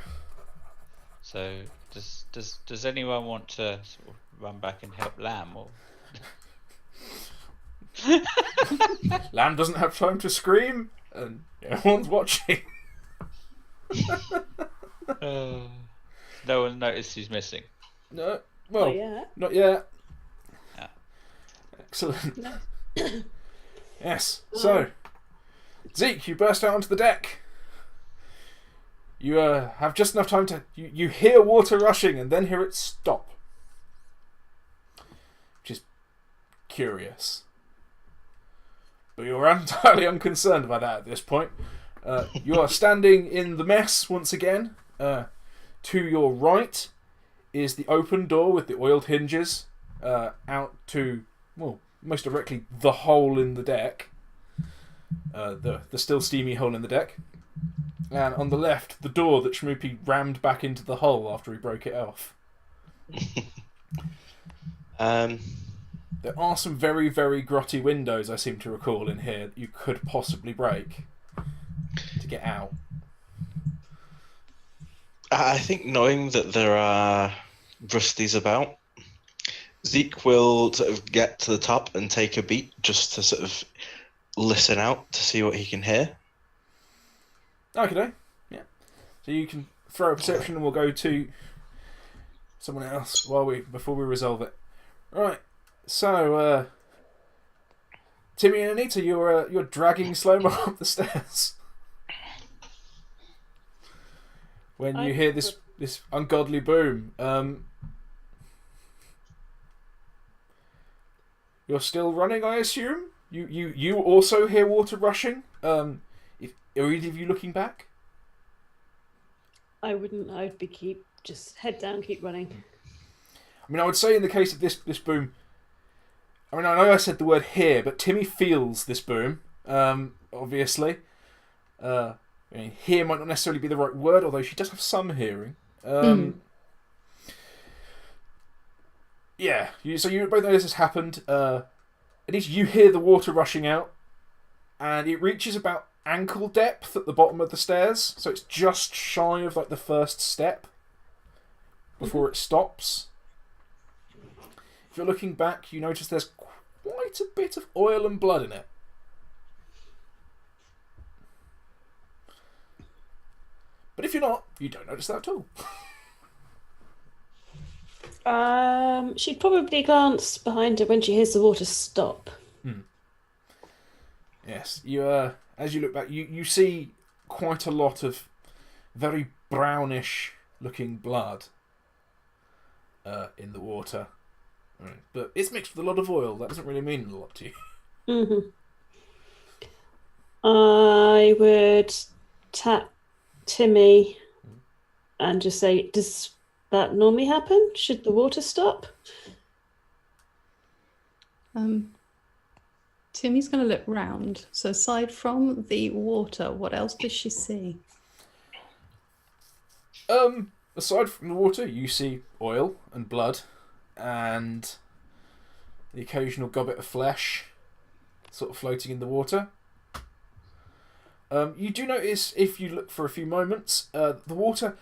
So does anyone want to sort of run back and help Lamb? Or Lamb doesn't have time to scream, and no one's watching. No one noticed he's missing. No, well, not yet. Yeah. Excellent. Yes. So, Zeke, you burst out onto the deck. You have just enough time to... You hear water rushing and then hear it stop. Which is curious. But you're entirely unconcerned by that at this point. You are standing in the mess once again. To your right is the open door with the oiled hinges out to, well, most directly the hole in the deck. The still steamy hole in the deck. And on the left, the door that Schmoopy rammed back into the hole after he broke it off. There are some very, very grotty windows, I seem to recall, in here that you could possibly break to get out. I think knowing that there are Rusties about, Zeke will sort of get to the top and take a beat just to sort of listen out to see what he can hear. Okay, yeah. So you can throw a perception and we'll go to someone else before we resolve it. Right. So, Timi and Anita, you're dragging Slomo up the stairs. When you hear this ungodly boom, You're still running, I assume. You also hear water rushing. Are either of you looking back? I wouldn't. I'd be just head down, keep running. I mean, I would say in the case of this boom. I mean, I know I said the word hear, but Timi feels this boom. Obviously, I mean, hear might not necessarily be the right word, although she does have some hearing. Yeah. So you both know this has happened. At least you hear the water rushing out, and it reaches about ankle depth at the bottom of the stairs, so it's just shy of like the first step before it stops. If you're looking back, you notice there's quite a bit of oil and blood in it. But if you're not, you don't notice that at all. She'd probably glance behind her when she hears the water stop. Yes, you as you look back, you see quite a lot of very brownish looking blood in the water. Right. But it's mixed with a lot of oil. That doesn't really mean a lot to you. I would tap Timi and just say, does that normally happen? Should the water stop? Timmy's going to look round. So aside from the water, what else does she see? Aside from the water, you see oil and blood and the occasional gobbet of flesh sort of floating in the water. You do notice, if you look for a few moments, the water...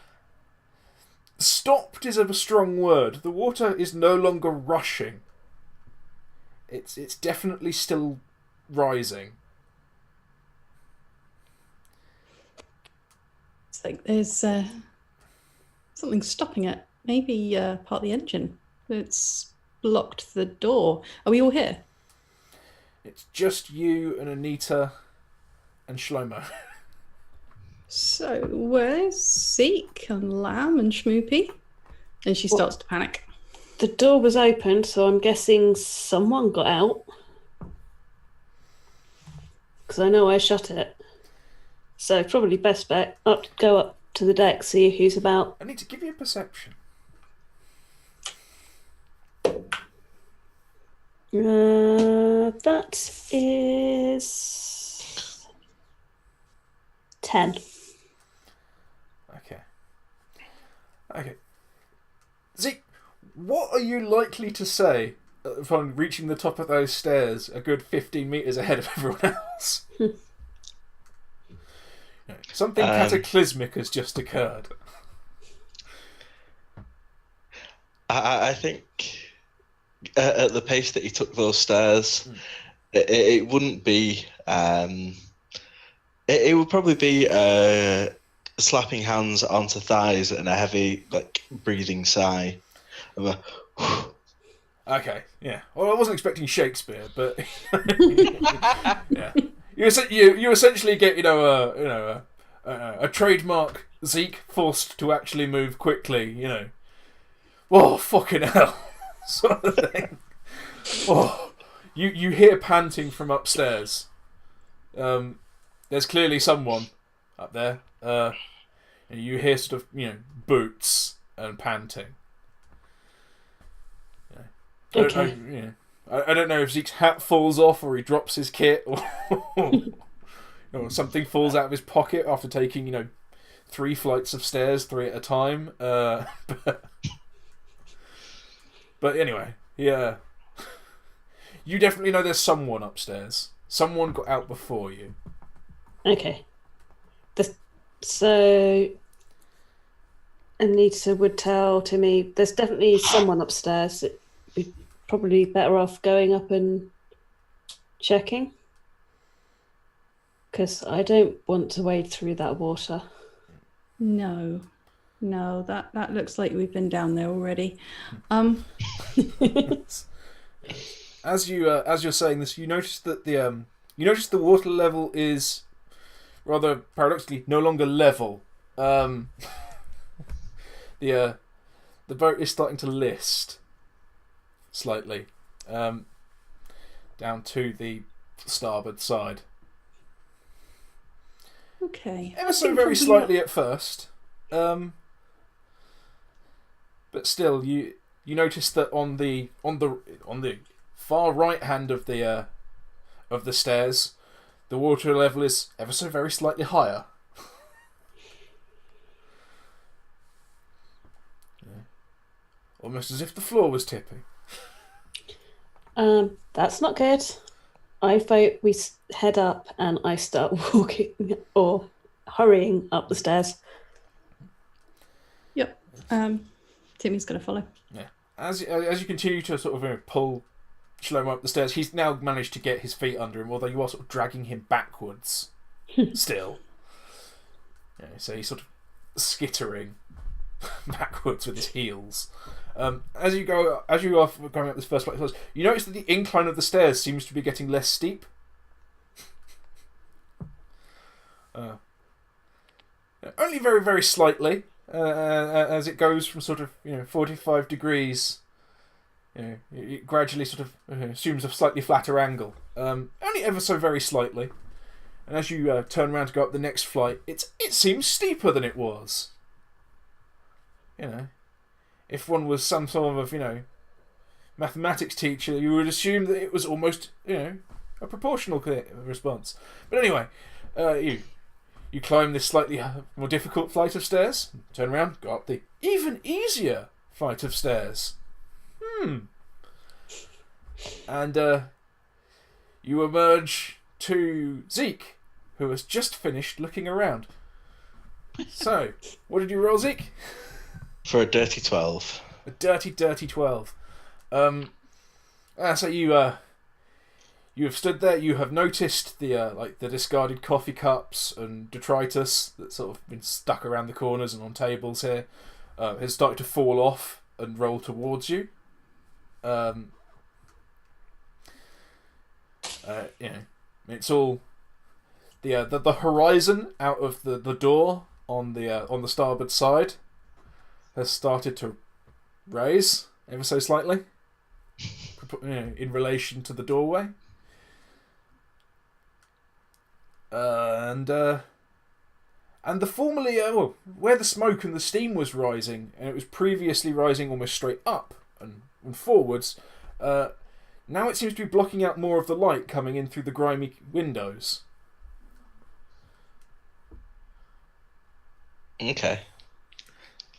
Stopped is a strong word. The water is no longer rushing. It's definitely still rising. It's like there's something stopping it. Maybe part of the engine. It's blocked the door. Are we all here? It's just you and Anita and Slomo. So where's Zeke and Lamb and Schmoopy? And she starts to panic. The door was open, so I'm guessing someone got out. Because I know I shut it. So probably best bet, go up to the deck, see who's about. I need to give you a perception. That is 10. Okay. Zeke, what are you likely to say upon reaching the top of those stairs a good 15 metres ahead of everyone else? Something cataclysmic has just occurred. I think at the pace that he took those stairs, it wouldn't be... it would probably be... slapping hands onto thighs and a heavy, breathing sigh. Okay, yeah. Well, I wasn't expecting Shakespeare, but yeah, you essentially get a trademark Zeke forced to actually move quickly. Whoa, fucking hell, sort of thing. Oh, you hear panting from upstairs. There's clearly someone up there. And you hear sort of, boots and panting. Okay. I don't know if Zeke's hat falls off or he drops his kit or something falls out of his pocket after taking, 3 flights of stairs, 3 at a time. But anyway, yeah. You definitely know there's someone upstairs. Someone got out before you. Okay. So Anita would tell Timi, there's definitely someone upstairs. It'd be probably better off going up and checking. Because I don't want to wade through that water. No, that looks like we've been down there already. As you're saying this, you notice that the water level is rather paradoxically no longer level. The boat is starting to list slightly. down to the starboard side. Okay. Ever so very slightly at first, but still, you notice that on the far right hand of the stairs, the water level is ever so very slightly higher. Almost as if the floor was tipping. That's not good. I vote we head up and I start walking or hurrying up the stairs. Yep. Timmy's going to follow. Yeah. As you continue to sort of pull Slomo up the stairs, he's now managed to get his feet under him, although you are sort of dragging him backwards still. Yeah, so he's sort of skittering backwards with his heels. As you are going up this first flight of stairs, you notice that the incline of the stairs seems to be getting less steep. Only very, very slightly, as it goes from sort of 45 degrees. It gradually sort of assumes a slightly flatter angle. Only ever so very slightly. And as you turn around to go up the next flight, it seems steeper than it was. If one was some sort of, mathematics teacher, you would assume that it was almost, a proportional response. But anyway, you climb this slightly more difficult flight of stairs, turn around, go up the even easier flight of stairs. And you emerge to Zeke, who has just finished looking around. So, what did you roll, Zeke? For a dirty 12. A dirty 12. So you have stood there. You have noticed the discarded coffee cups and detritus that's sort of been stuck around the corners and on tables here has started to fall off and roll towards you. It's all the horizon out of the door on the starboard side has started to raise ever so slightly, in relation to the doorway, and the formerly where the smoke and the steam was rising, and it was previously rising almost straight up and forwards. Now it seems to be blocking out more of the light coming in through the grimy windows. Okay.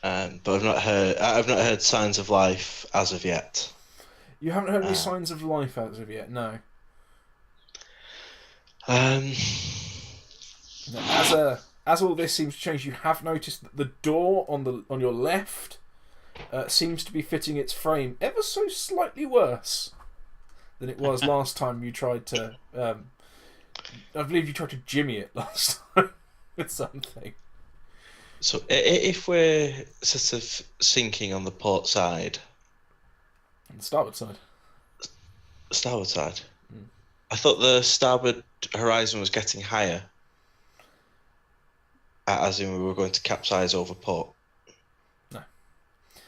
But I've not heard signs of life as of yet. You haven't heard any signs of life as of yet, no. As all this seems to change, you have noticed that the door on your left seems to be fitting its frame ever so slightly worse than it was last time you tried to. I believe you tried to jimmy it last time with something. So if we're sort of sinking on the port side, on the starboard side. Starboard side. I thought the starboard horizon was getting higher, as in we were going to capsize over port.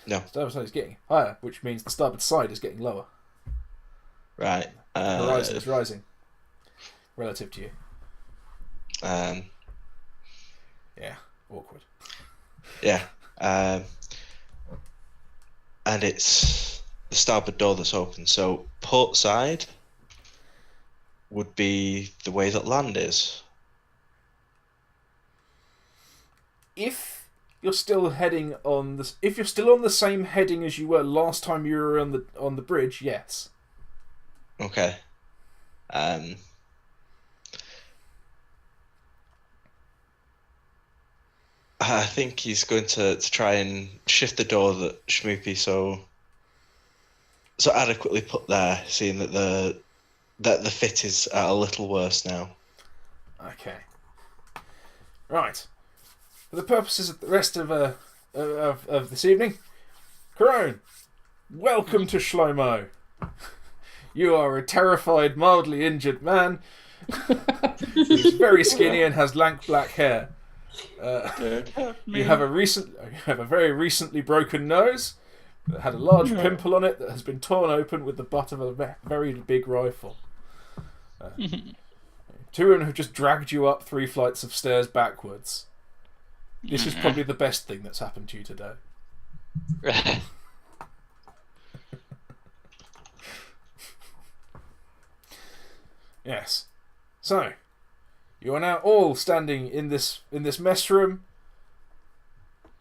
No. Starboard side is getting higher, which means the starboard side is getting lower. Right. The horizon is rising relative to you. Yeah. Awkward. Yeah. And it's the starboard door that's open. So port side would be the way that land is. If you're still heading on the, if you're still on the same heading as you were last time you were on the bridge, yes. Okay. I think he's going to try and shift the door that Schmoopy so adequately put there, seeing that the fit is a little worse now. Okay. Right. For the purposes of the rest of this evening, Kerone, welcome to Slomo. You are a terrified, mildly injured man who's very skinny and has lank black hair. You have a very recently broken nose that had a large pimple on it that has been torn open with the butt of a very big rifle. Two of them have just dragged you up 3 flights of stairs backwards. This is probably the best thing that's happened to you today. Yes. So, you are now all standing in this mess room.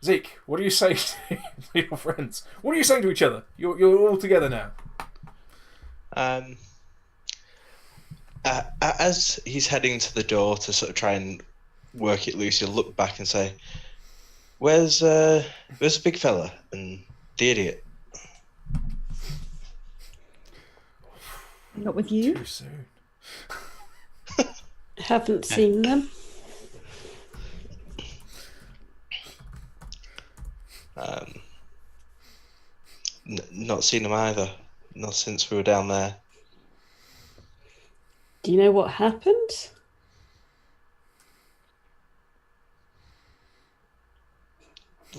Zeke, what are you saying to your friends? What are you saying to each other? You're all together now. As he's heading to the door to sort of try and work it loose, he'll look back and say, "Where's the big fella and the idiot?" Not with you. Too soon. Haven't seen them. Not seen him either. Not since we were down there. Do you know what happened?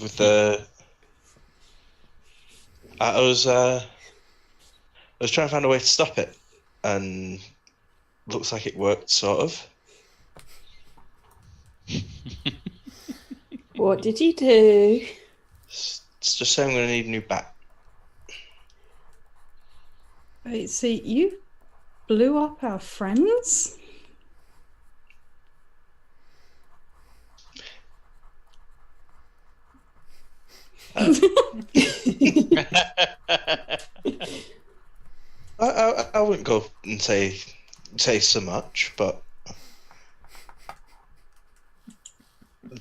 With the, I was trying to find a way to stop it, and looks like it worked, sort of. What did you do? It's just saying I'm going to need a new bat. Wait, so you blew up our friends? I wouldn't go and say so much, but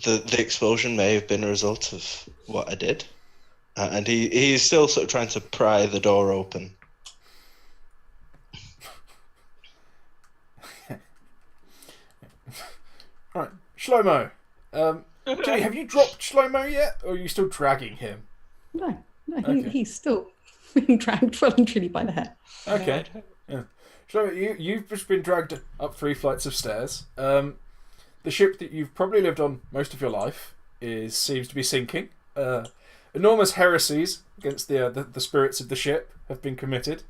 the explosion may have been a result of what I did, and he's still sort of trying to pry the door open. Right, Slomo. Jenny, have you dropped Slomo yet, or are you still dragging him? No, Okay. he's still being dragged well and truly by the hair. Okay. Yeah. Slomo, you've just been dragged up 3 flights of stairs. The ship that you've probably lived on most of your life seems to be sinking. Enormous heresies against the spirits of the ship have been committed.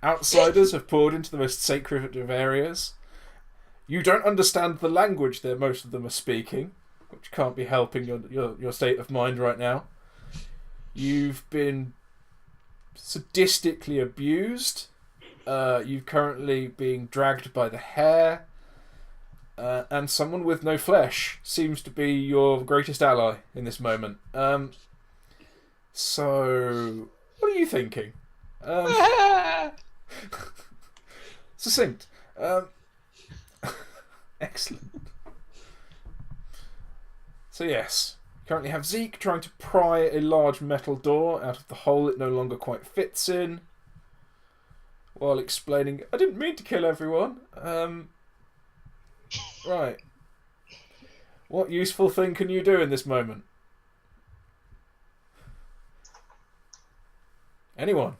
Outsiders have poured into the most sacred of areas. You don't understand the language that most of them are speaking, which can't be helping your state of mind right now. You've been sadistically abused. You're currently being dragged by the hair. And someone with no flesh seems to be your greatest ally in this moment. So, what are you thinking? Succinct. Excellent. So yes, you currently have Zeke trying to pry a large metal door out of the hole it no longer quite fits in, while explaining, "I didn't mean to kill everyone." Right. What useful thing can you do in this moment? Anyone?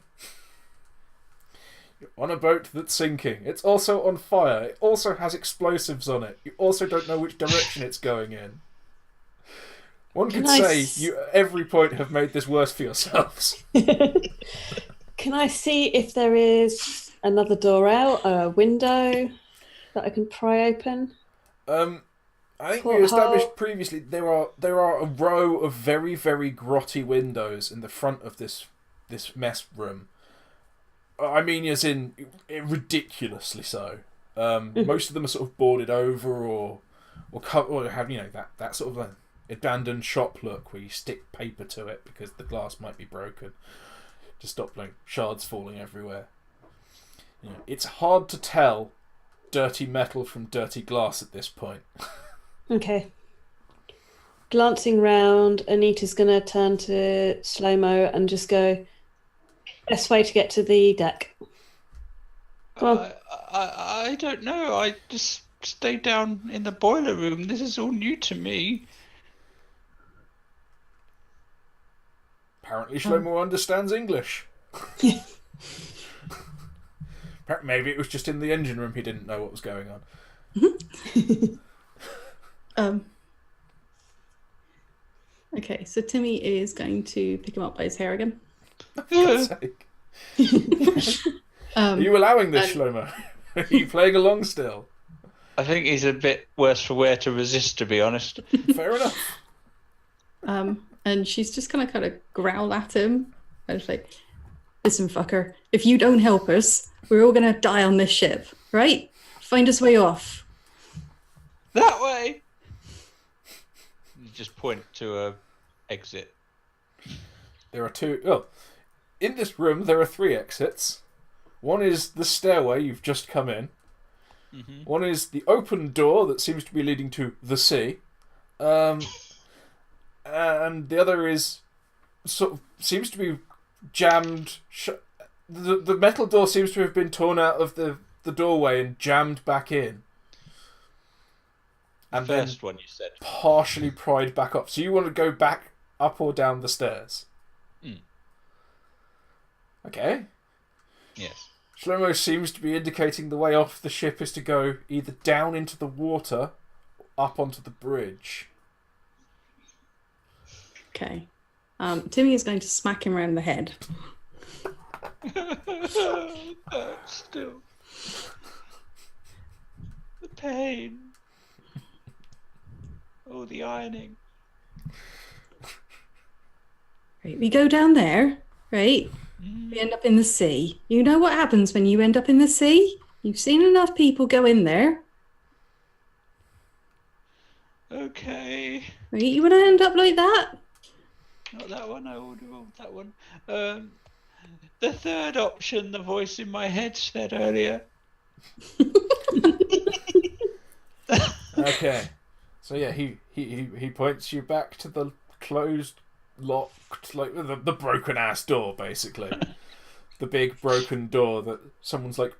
You're on a boat that's sinking. It's also on fire. It also has explosives on it. You also don't know which direction it's going in. One could say you at every point have made this worse for yourselves. Can I see if there is another door out, a window that I can pry open? I think we established previously there are a row of very, very grotty windows in the front of this mess room. I mean, as in ridiculously so. Most of them are sort of boarded over or have that sort of abandoned shop look where you stick paper to it because the glass might be broken to stop shards falling everywhere. It's hard to tell dirty metal from dirty glass at this point. Okay. Glancing round, Anita's going to turn to Slomo and just go, "Best way to get to the deck." Come on. I don't know. I just stayed down in the boiler room. This is all new to me. Apparently Slomo understands English. Maybe it was just in the engine room he didn't know what was going on. Okay, so Timi is going to pick him up by his hair again. For God's sake. Are you allowing this, Slomo? Are you playing along still? I think he's a bit worse for wear to resist, to be honest. Fair enough. And she's just gonna kind of growl at him. And she's like, listen, fucker, if you don't help us, we're all gonna die on this ship, right? Find us way off. That way! You just point to a exit. There are two... Oh, in this room, there are 3 exits. One is the stairway you've just come in. Mm-hmm. One is the open door that seems to be leading to the sea. And the other is sort of seems to be jammed. The metal door seems to have been torn out of the doorway and jammed back in. And The first one you said. Partially pried back up. So you want to go back up or down the stairs? Mm. Okay. Yes. Slomo seems to be indicating the way off the ship is to go either down into the water or up onto the bridge. Okay. Timi is going to smack him around the head. Still. The pain. Oh, the ironing. Right, we go down there, right? We end up in the sea. You know what happens when you end up in the sea? You've seen enough people go in there. Okay. Right, you want to end up like that? Not that one, I would have rolled that one. The third option, the voice in my head said earlier. Okay. So yeah, he points you back to the closed, locked, like the broken ass door, basically. The big broken door that someone's like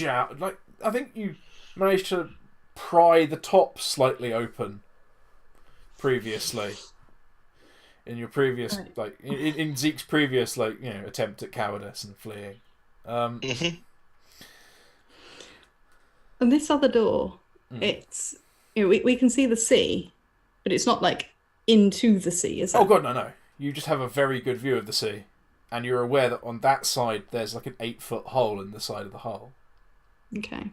like I think you managed to pry the top slightly open previously. In your previous, Right. like in Zeke's previous, like attempt at cowardice and fleeing. Mm-hmm. And this other door, it's we can see the sea, but it's not like into the sea, is it? Oh god, no. You just have a very good view of the sea, and you're aware that on that side there's like an 8-foot hole in the side of the hull. Okay.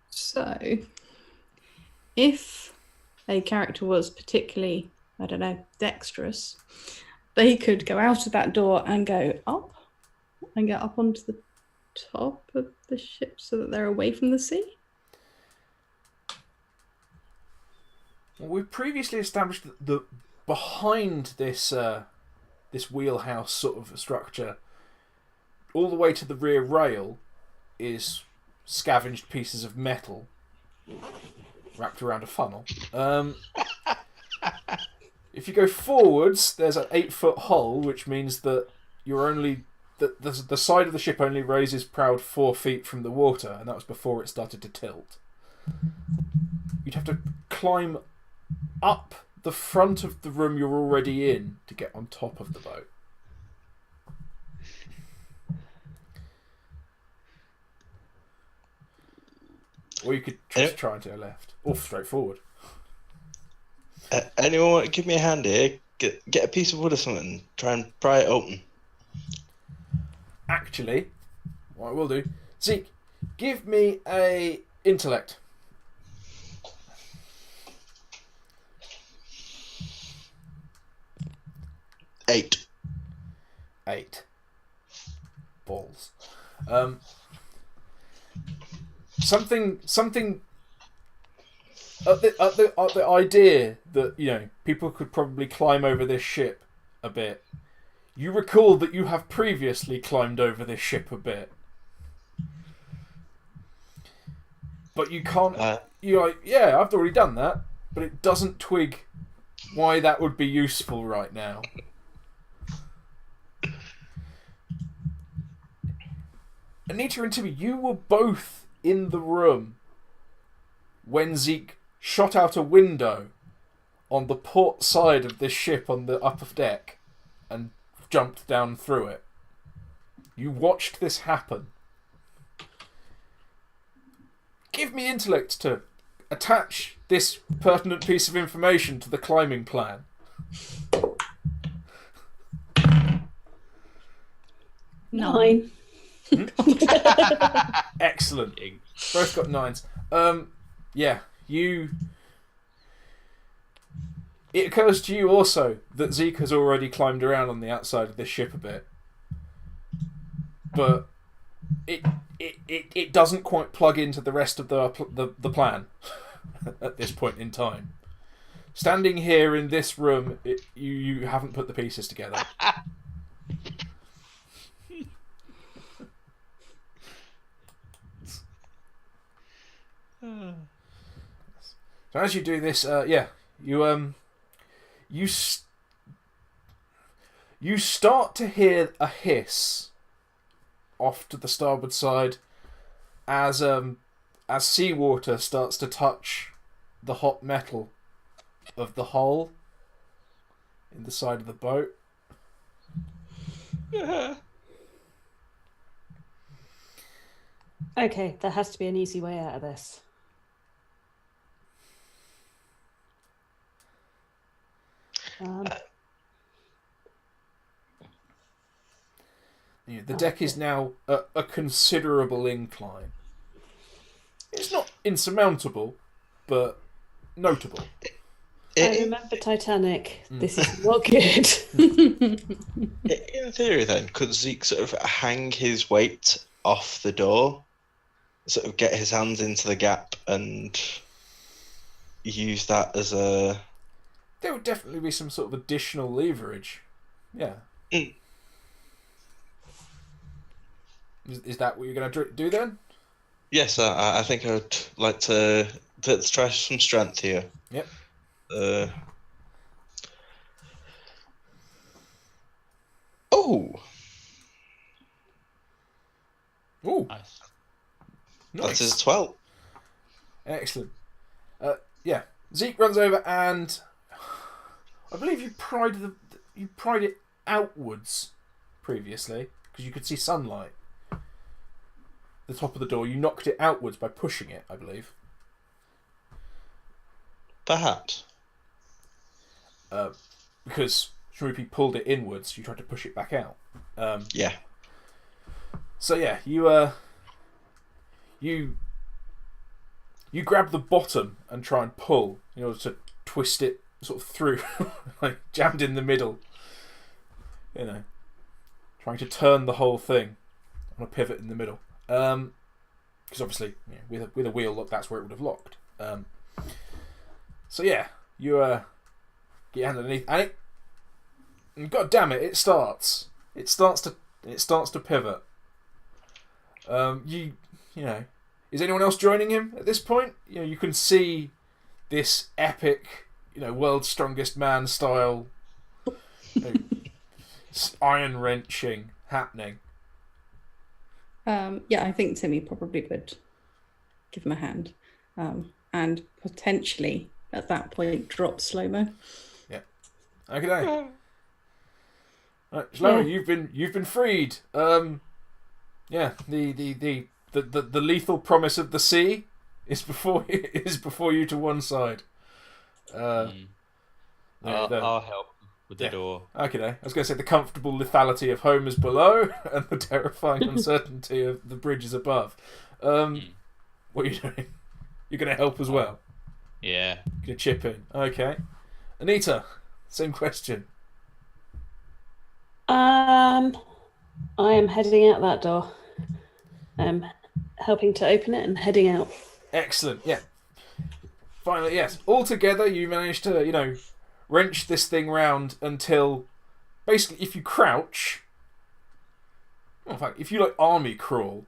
So, if a character was particularly, I don't know, dexterous, they could go out of that door and go up and get up onto the top of the ship so that they're away from the sea. Well, we've previously established that the behind this this wheelhouse sort of structure, all the way to the rear rail, is scavenged pieces of metal wrapped around a funnel. If you go forwards, there's an 8-foot hole, which means that you're only the side of the ship only raises proud 4 feet from the water, and that was before it started to tilt. You'd have to climb up the front of the room you're already in to get on top of the boat. Or you could just try and go left, or straight forward. Anyone want to give me a hand here? Get a piece of wood or something. Try and pry it open. Actually, what I will do, Zeke, give me a intellect. 8. 8. Balls. Something. The idea that people could probably climb over this ship a bit. You recall that you have previously climbed over this ship a bit, but you can't. You're like, yeah, I've already done that, but it doesn't twig why that would be useful right now. Anita and Timi, you were both in the room when Zeke shot out a window on the port side of this ship on the upper deck and jumped down through it. You watched this happen. Give me intellect to attach this pertinent piece of information to the climbing plan. 9. Excellent. Both got 9s. Yeah, you. It occurs to you also that Zeke has already climbed around on the outside of this ship a bit, but it doesn't quite plug into the rest of the plan at this point in time. Standing here in this room, you haven't put the pieces together. So as you do this, you start to hear a hiss off to the starboard side as seawater starts to touch the hot metal of the hull in the side of the boat. Okay, there has to be an easy way out of this. The deck is now a considerable incline. It's not insurmountable, but notable. I remember Titanic. This is not good. In theory, then, could Zeke sort of hang his weight off the door, sort of get his hands into the gap and use that as a... There would definitely be some sort of additional leverage. Yeah. Is that what you're going to do then? Yes, I think I would like to try some strength here. Yep. Oh! Ooh. Nice. That is 12. Excellent. Yeah. Zeke runs over and I believe you pried it outwards previously because you could see sunlight. The top of the door, you knocked it outwards by pushing it, I believe. Perhaps. Because Shrupi pulled it inwards, you tried to push it back out. Yeah. So yeah, you grab the bottom and try and pull in order to twist it sort of through, like jammed in the middle. You know, trying to turn the whole thing on a pivot in the middle. Because obviously, with a wheel lock, that's where it would have locked. So yeah, you get your hand underneath, and god damn it, it starts to pivot. You know, is anyone else joining him at this point? You know, you can see this epic, world's strongest man style, iron wrenching happening. Yeah, I think Timi probably would give him a hand, and potentially at that point drop Slomo. Yeah. Okay. Right, Slomo, you've been freed. Yeah, the lethal promise of the sea is before you to one side. I'll help with the door. Okay, I was going to say the comfortable lethality of home is below, and the terrifying uncertainty of the bridges above. What are you doing? You're going to help as well. Yeah. You're going to chip in. Okay, Anita, same question. I am heading out that door. I'm helping to open it and heading out. Excellent. Yeah. Finally, yes. All together, you managed to, wrench this thing round until, basically, if you crouch, well, in fact, if you army crawl,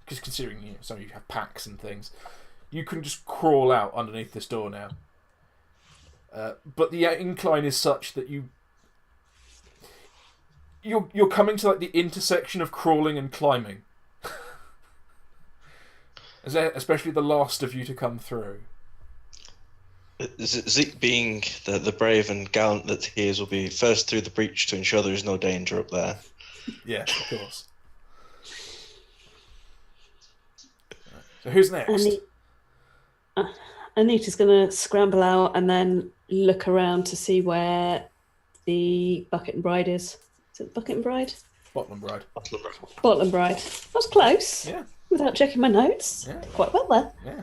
because considering some of you have packs and things, you can just crawl out underneath this door now. But the incline is such that you're coming to the intersection of crawling and climbing. Especially the last of you to come through. Zeke, being the brave and gallant that he is, will be first through the breach to ensure there is no danger up there. Yeah, of course. So who's next? Anita's going to scramble out and then look around to see where the Bucket and Bride is. Is it the Bucket and Bride? Bottom Bride. Portland Bride. That was close. Yeah. Without checking my notes. Yeah. Quite well there. Yeah.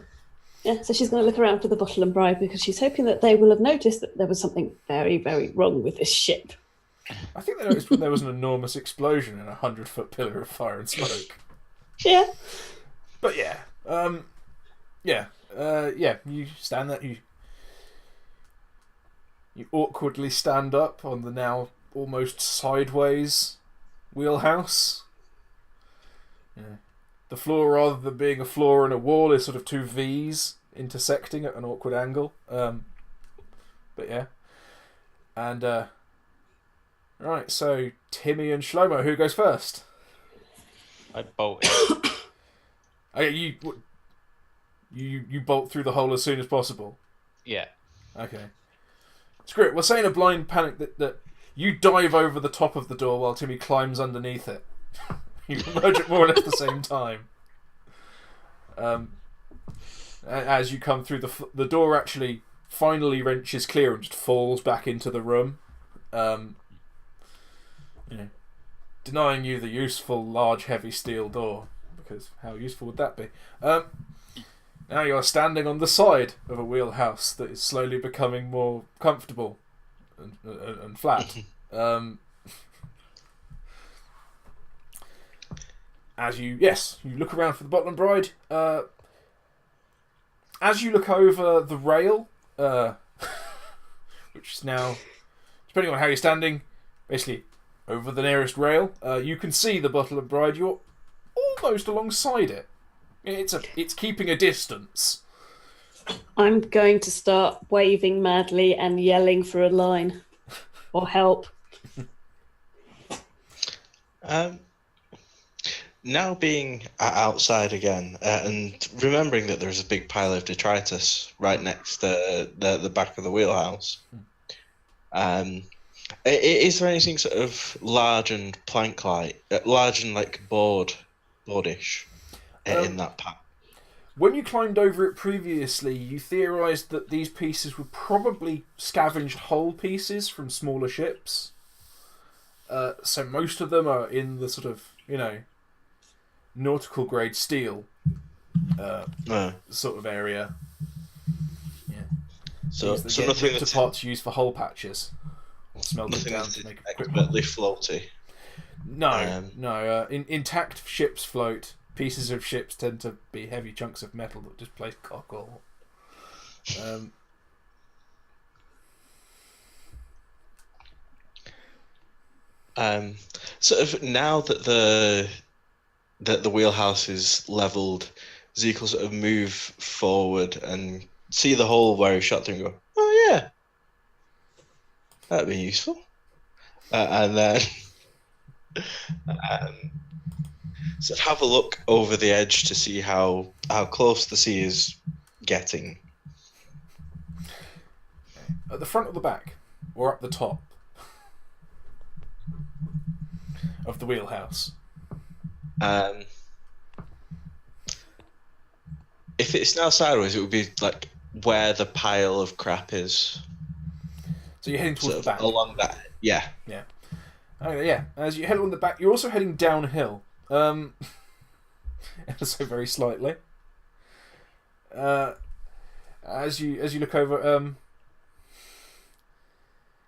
Yeah, so she's going to look around for the Bottle and Bride because she's hoping that they will have noticed that there was something very, very wrong with this ship. I think they noticed when there was an enormous explosion in a 100-foot pillar of fire and smoke. Yeah. But yeah, you stand there, you awkwardly stand up on the now almost sideways wheelhouse. Yeah. The floor, rather than being a floor and a wall, is sort of two V's intersecting at an awkward angle. But yeah. And, right, so Timi and Slomo, who goes first? I bolted. Okay, you bolt through the hole as soon as possible. Yeah. Okay. Screw it. We'll say in a blind panic that you dive over the top of the door while Timi climbs underneath it. You emerge at more or less the same time. As you come through, the door actually finally wrenches clear and just falls back into the room. Denying you the useful, large, heavy steel door. Because how useful would that be? Now you are standing on the side of a wheelhouse that is slowly becoming more comfortable and flat. As you look around for the Bottle and Bride. As you look over the rail, which is now, depending on how you're standing, basically over the nearest rail, you can see the Bottle and Bride. You're almost alongside it. It's keeping a distance. I'm going to start waving madly and yelling for a line or help. Now being outside again, and remembering that there's a big pile of detritus right next to the back of the wheelhouse, is there anything sort of large and plank-like, large and like boardish in that pack? When you climbed over it previously, you theorised that these pieces were probably scavenged hull pieces from smaller ships. So most of them are in the sort of, nautical grade steel sort of area. Yeah. So Get nothing ripped that's apart to use for hull patches. Or smelt them nothing down that's to make equipment. expertly floaty. No. Intact ships float. Pieces of ships tend to be heavy chunks of metal that just play cockle. Sort of now that the wheelhouse is leveled, Zeke will sort of move forward and see the hole where he shot through and go, oh yeah, that'd be useful. And then sort of have a look over the edge to see how close the sea is getting. At the front or the back? Or up the top? Of the wheelhouse? If it's now sideways, it would be like where the pile of crap is. So you're heading towards Sort the of back? along that, yeah. Yeah. Okay, yeah. As you head along the back, you're also heading downhill. Ever so very slightly. As you look over,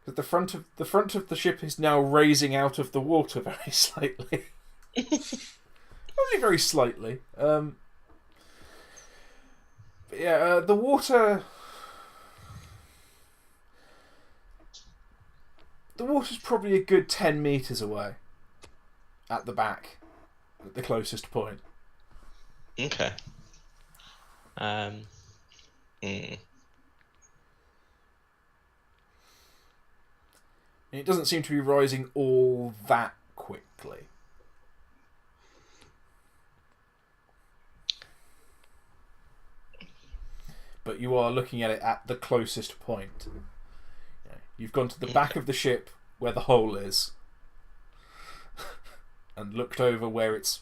the front of the ship is now raising out of the water very slightly. Only very slightly. But yeah, the water. The water's probably a good 10 meters away. At the back, at the closest point. Okay. It doesn't seem to be rising all that quickly. But you are looking at it at the closest point. You've gone to the back of the ship where the hole is and looked over where it's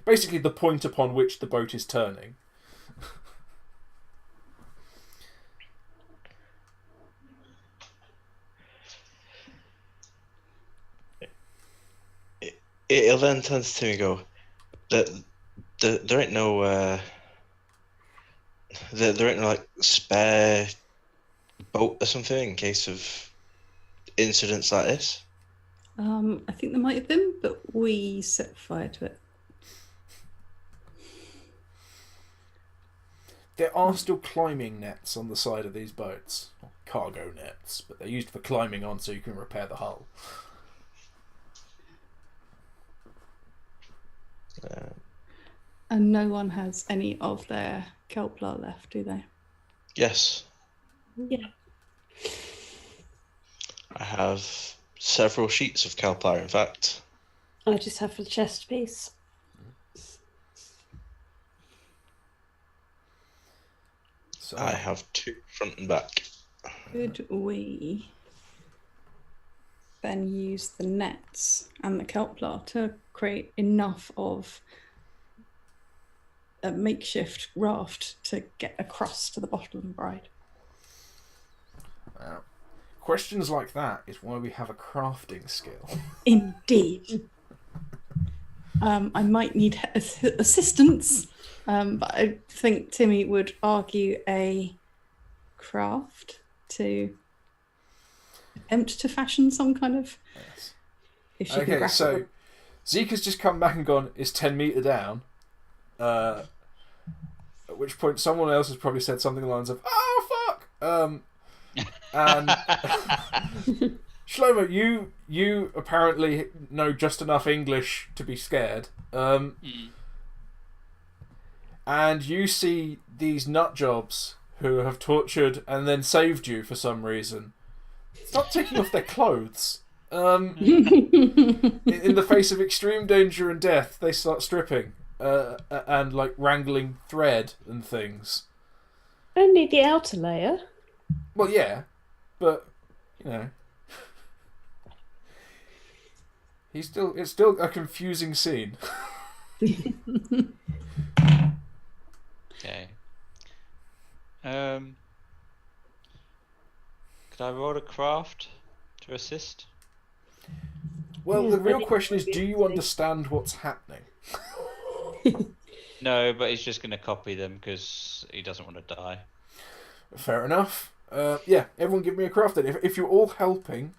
basically the point upon which the boat is turning. It'll then turn to Timmy and go, there ain't no there ain't no like spare boat or something in case of incidents like this. I think there might have been, but we set fire to it. There are still climbing nets on the side of these boats. Well, cargo nets, but they're used for climbing on so you can repair the hull. And no one has any of their Kelplar left, do they? Yes, Yeah. I have several sheets of Kelplar, in fact. I just have the chest piece. So I have 2 front and back. Could we then use the nets and the Kelplar to create enough of a makeshift raft to get across to the bottom of the bride? questions like that is why we have a crafting skill. Indeed. I might need assistance, but I think Timmy would argue a craft to attempt to fashion some kind of. Yes. If she can Okay, grapple so with- Zeke has just come back and gone, it's 10 metre down. At which point someone else has probably said something along the lines of, oh, fuck! And Slomo, you apparently know just enough English to be scared. And you see these nut jobs who have tortured and then saved you for some reason. Stop taking off their clothes. In the face of extreme danger and death, they start stripping and like wrangling thread and things. Only the outer layer. Well, yeah, but you know, it's still a confusing scene. Okay. Could I roll a craft to assist? Well, Yeah, the real really question is, do you confusing. understand what's happening? No, but he's just going to copy them because he doesn't want to die. Fair enough. Yeah, everyone give me a craft then. If you're all helping...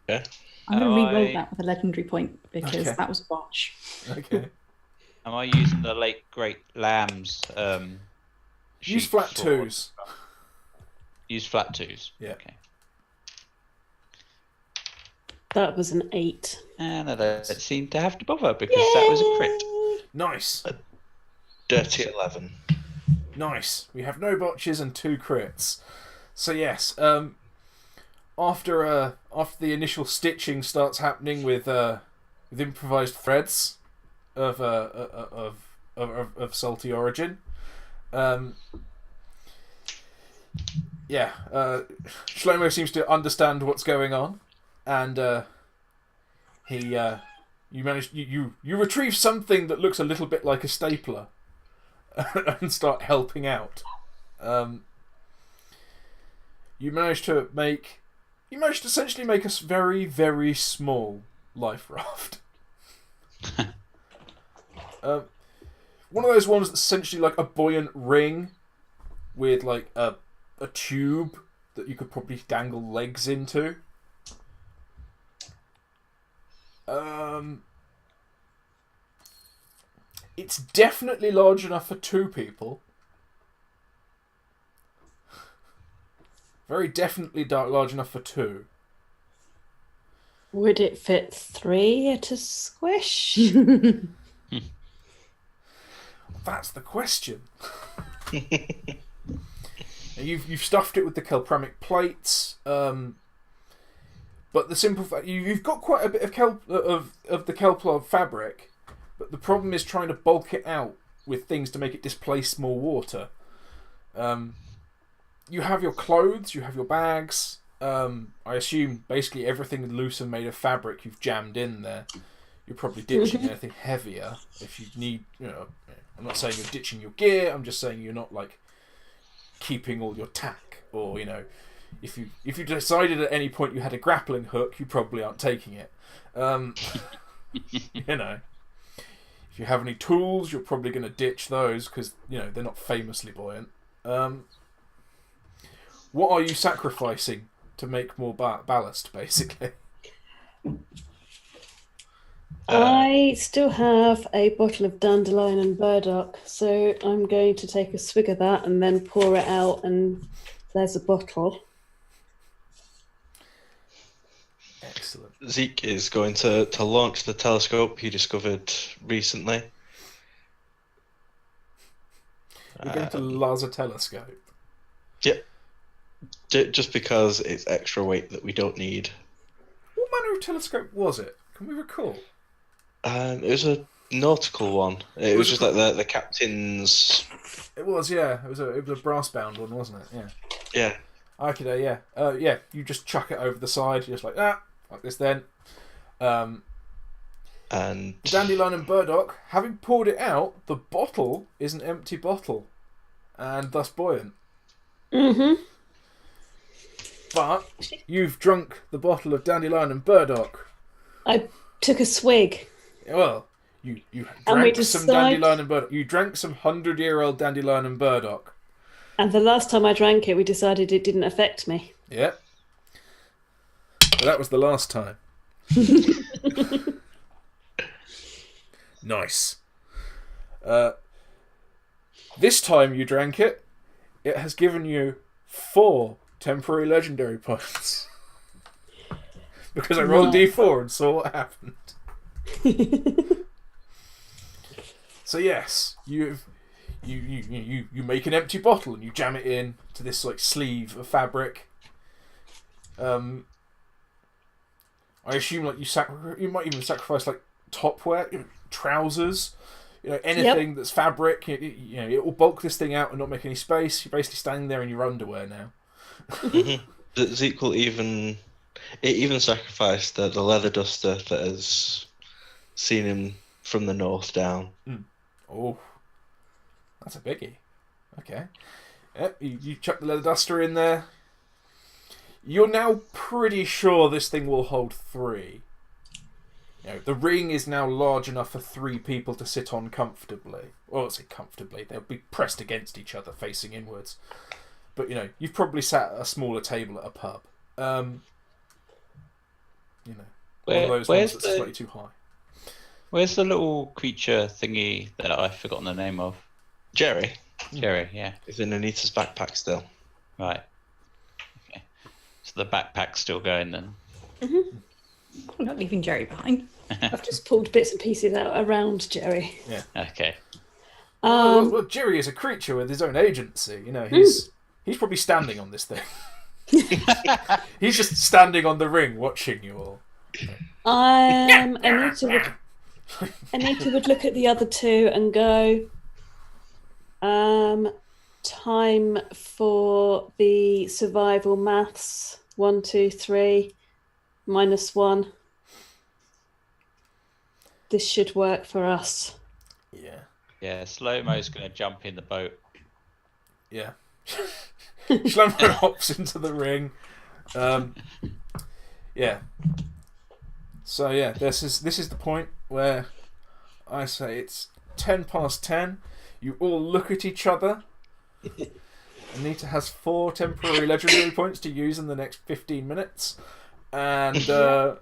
Yeah. I'm going to re-roll I- that with a legendary point because Okay. that was a botch. Okay. Am I using the late great lambs? Use sheet flat for- twos. Use flat twos. Yeah. Okay. That was an 8. And I don't seem to have to bother because that was a crit. Nice. Dirty 11. Nice. We have no botches and 2 crits. So yes, after the initial stitching starts happening with improvised threads of salty origin, Slomo seems to understand what's going on, and you retrieve something that looks a little bit like a stapler and start helping out. You managed to essentially make a very, very small life raft. One of those ones that's essentially like a buoyant ring with like a tube that you could probably dangle legs into. It's definitely large enough for 2 people. Very definitely large enough for 2. Would it fit 3 at a squish? That's the question. You've stuffed it with the kelpramic plates, but the simple fact you've got quite a bit of the Kelplar fabric, but the problem is trying to bulk it out with things to make it displace more water. You have your clothes, you have your bags. I assume basically everything loose and made of fabric you've jammed in there. You're probably ditching anything heavier if you need. You know, I'm not saying you're ditching your gear. I'm just saying you're not like keeping all your tack, or you know, if you decided at any point you had a grappling hook, you probably aren't taking it. You know, if you have any tools, you're probably going to ditch those because they're not famously buoyant. What are you sacrificing to make more ballast, basically? I still have a bottle of dandelion and burdock, so I'm going to take a swig of that and then pour it out, and there's a bottle. Excellent. Zeke is going to launch the telescope he discovered recently. You're going to laser telescope. Yep. Just because it's extra weight that we don't need. What manner of telescope was it? Can we recall? It was a nautical one. It was just like the captain's. It was, yeah. It was a brass bound one, wasn't it? Yeah. Yeah. Okay, yeah. Yeah. You just chuck it over the side. You're just like like this then. And Dandelion and burdock. Having poured it out, the bottle is an empty bottle, and thus buoyant. Mm-hmm. But you've drunk the bottle of dandelion and burdock. I took a swig. Well, you And we drank some decide- dandelion and burdock. You drank some 100-year-old dandelion and burdock. And the last time I drank it, we decided it didn't affect me. Yeah. So that was the last time. Nice. This time you drank it, it has given you 4 temporary legendary points. Because I rolled D4 and saw what happened. So yes, you make an empty bottle and you jam it in to this like sleeve of fabric. I assume like you might even sacrifice like topwear, trousers, anything that's fabric. It will bulk this thing out and not make any space. You're basically standing there in your underwear now. Zeke will even sacrificed the leather duster that has seen him from the north down. Oh, that's a biggie. Okay. Yep, you chuck the leather duster in there. You're now pretty sure this thing will hold 3. The ring is now large enough for 3 people to sit on comfortably. Well, let's say comfortably. They'll be pressed against each other, facing inwards. But, you've probably sat at a smaller table at a pub. One of those ones that's slightly too high. Where's the little creature thingy that I've forgotten the name of? Jerry Jerry, yeah. is in Anita's backpack still. Right. Okay. So the backpack's still going then. Mm-hmm. I'm not leaving Jerry behind. I've just pulled bits and pieces out around Jerry. Yeah. Okay. Well, Jerry is a creature with his own agency. He's probably standing on this thing. He's just standing on the ring, watching you all. Anita would look at the other 2 and go, time for the survival maths. 1, 2, 3, -1. This should work for us. Yeah. Yeah, Slomo's going to jump in the boat. Yeah. Slomo hops into the ring. Yeah. So yeah, this is the point where I say it's 10 past 10. You all look at each other. Anita has 4 temporary legendary points to use in the next 15 minutes. And you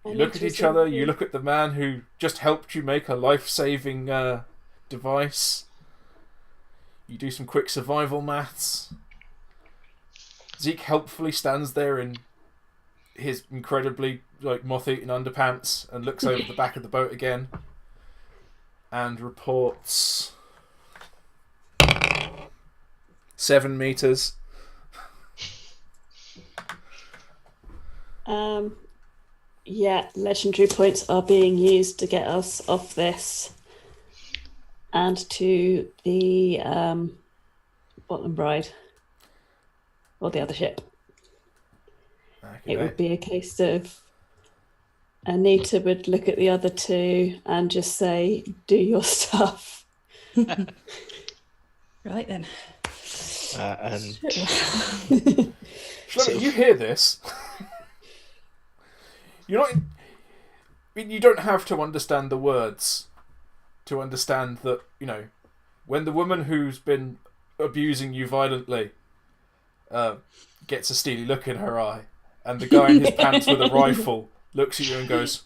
look at each other, you look at the man who just helped you make a life-saving device. You do some quick survival maths. Zeke helpfully stands there in his incredibly moth-eaten underpants and looks over the back of the boat again and reports 7 meters. Yeah, legendary points are being used to get us off this and to the Bottom Bride or the other ship. Okay. It would be a case of Anita would look at the other 2 and just say, do your stuff. Right then. And Shlomo, you hear this? You're not. mean, you don't have to understand the words to understand that, when the woman who's been abusing you violently gets a steely look in her eye, and the guy in his pants with a rifle looks at you and goes,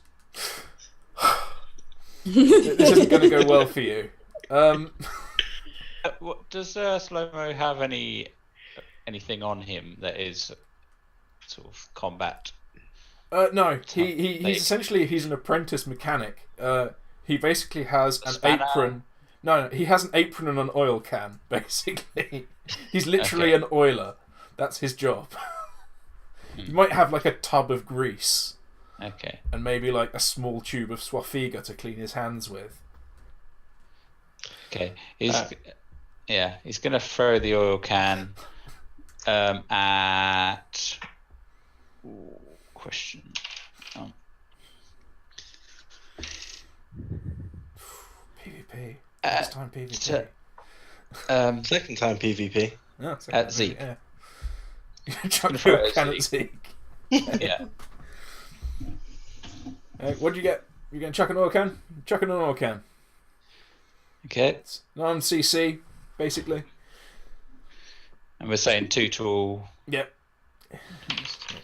"This isn't going to go well for you." Does Slomo have anything on him that is sort of combat? No, he's essentially he's an apprentice mechanic. He basically has an apron. No, he has an apron and an oil can. Basically, he's literally an oiler. That's his job. You might have like a tub of grease. Okay. And maybe like a small tube of Swafiga to clean his hands with. Okay. He's gonna throw the oil can at question. PvP. First time PvP. Second time PvP. No, At Zeke. Yeah. Chuck the oil can at Zeke. Yeah. What'd you get? You going to chuck an oil can? Chucking an oil can. Okay. It's non-CC, basically. And we're saying 2 to all. Yep.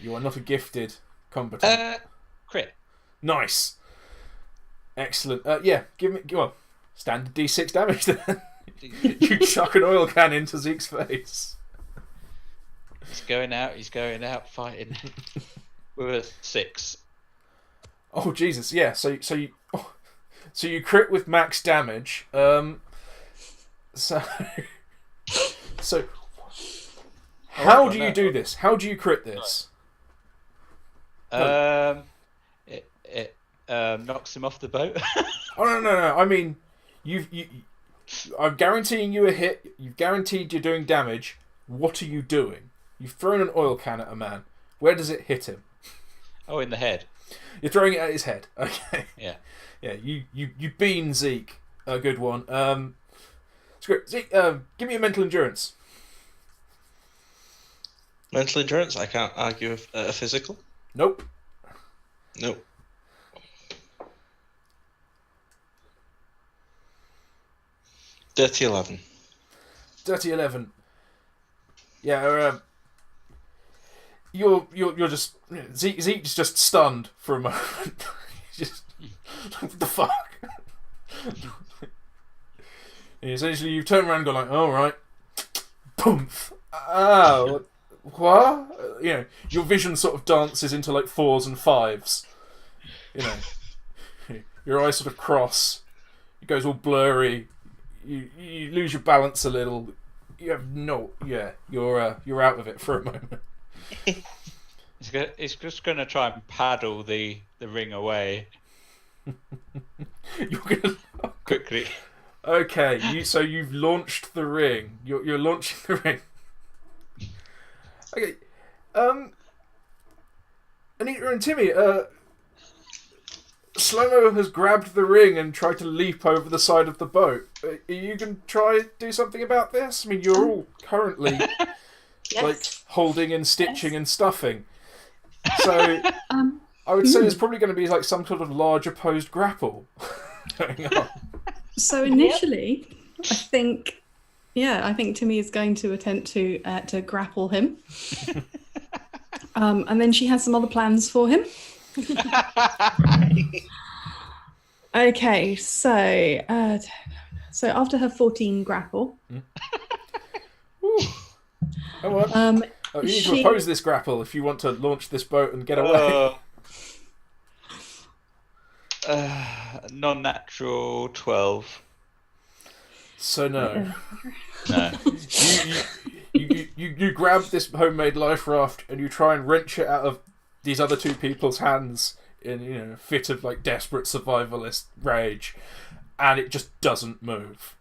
You are not a gifted combatant. Crit. Nice. Excellent. Yeah, give me... Well, standard D6 damage then. You chuck an oil can into Zeke's face. He's going out fighting. With a 6. Oh Jesus! Yeah. So you crit with max damage. So how do you do this? How do you crit this? It knocks him off the boat. Oh no! I mean, I'm guaranteeing you a hit. You've guaranteed you're doing damage. What are you doing? You've thrown an oil can at a man. Where does it hit him? Oh, in the head. You're throwing it at his head. Okay. Yeah. Yeah. You bean Zeke. A good one. It's great. Zeke, give me a mental endurance. Mental endurance? I can't argue with a physical. Nope. Nope. Dirty 11. Dirty 11. Yeah. You're just Zeke's just stunned for a moment. Just what the fuck? And essentially, you've turned around and gone like, "All right, boom, oh, what?" Your vision sort of dances into like 4s and 5s. Your eyes sort of cross. It goes all blurry. You lose your balance a little. You have you're out of it for a moment. He's just going to try and paddle the ring away. You're gonna quickly. Okay, so you've launched the ring. You're launching the ring. Okay, Anita and Timi, Slomo has grabbed the ring and tried to leap over the side of the boat. Are you going to try do something about this? I mean, you're all currently like holding and stitching and stuffing. So I would say there's probably going to be like some sort of large opposed grapple going on. So initially, I think Timi is going to attempt to grapple him, and then she has some other plans for him. Okay, so after her 14 grapple, Come on. You need to oppose this grapple if you want to launch this boat and get away. Non-natural 12. So no. No. You grab this homemade life raft and you try and wrench it out of these other two people's hands in a fit of like desperate survivalist rage, and it just doesn't move.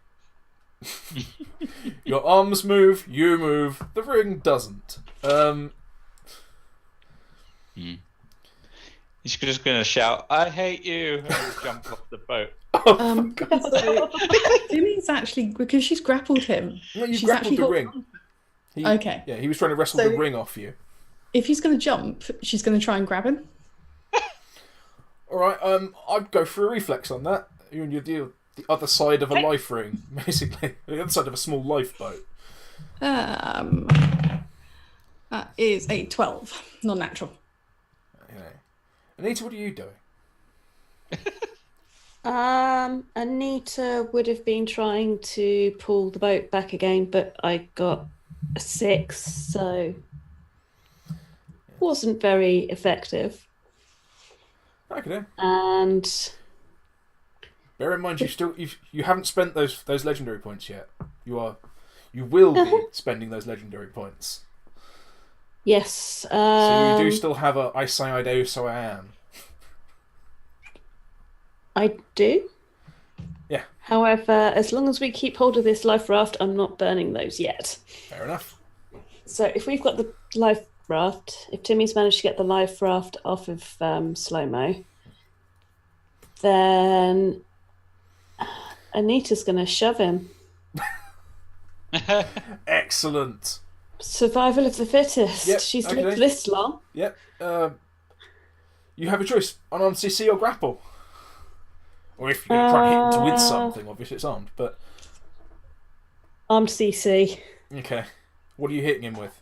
Your arms move, you move, the ring doesn't. He's just going to shout, "I hate you!" and jump off the boat. So Timi's actually, because she's grappled him. No, you she's grappled the actually ring. Okay. Yeah, he was trying to wrestle the ring off you. If he's going to jump, she's going to try and grab him. All right. I'd go for a reflex on that. You're on the other side of a life ring, basically. The other side of a small lifeboat. That is a 12, non-natural. Okay. Anita, what are you doing? Anita would have been trying to pull the boat back again, but I got a 6, so wasn't very effective. Okay. And Bear in mind, you haven't spent those legendary points yet. You will be spending those legendary points. yes, So you do still have a I say I do, so I am. I do. Yeah. However, as long as we keep hold of this life raft, I'm not burning those yet. Fair enough. So if we've got the life raft, if Timmy's managed to get the life raft off of Slomo, then Anita's going to shove him. Excellent. Survival of the fittest. Yep, She's okay. lived this long. Yep. You have a choice: unarmed CC or grapple. Or if you're going to try and hit into with something, obviously it's armed. But Armed CC. okay, what are you hitting him with?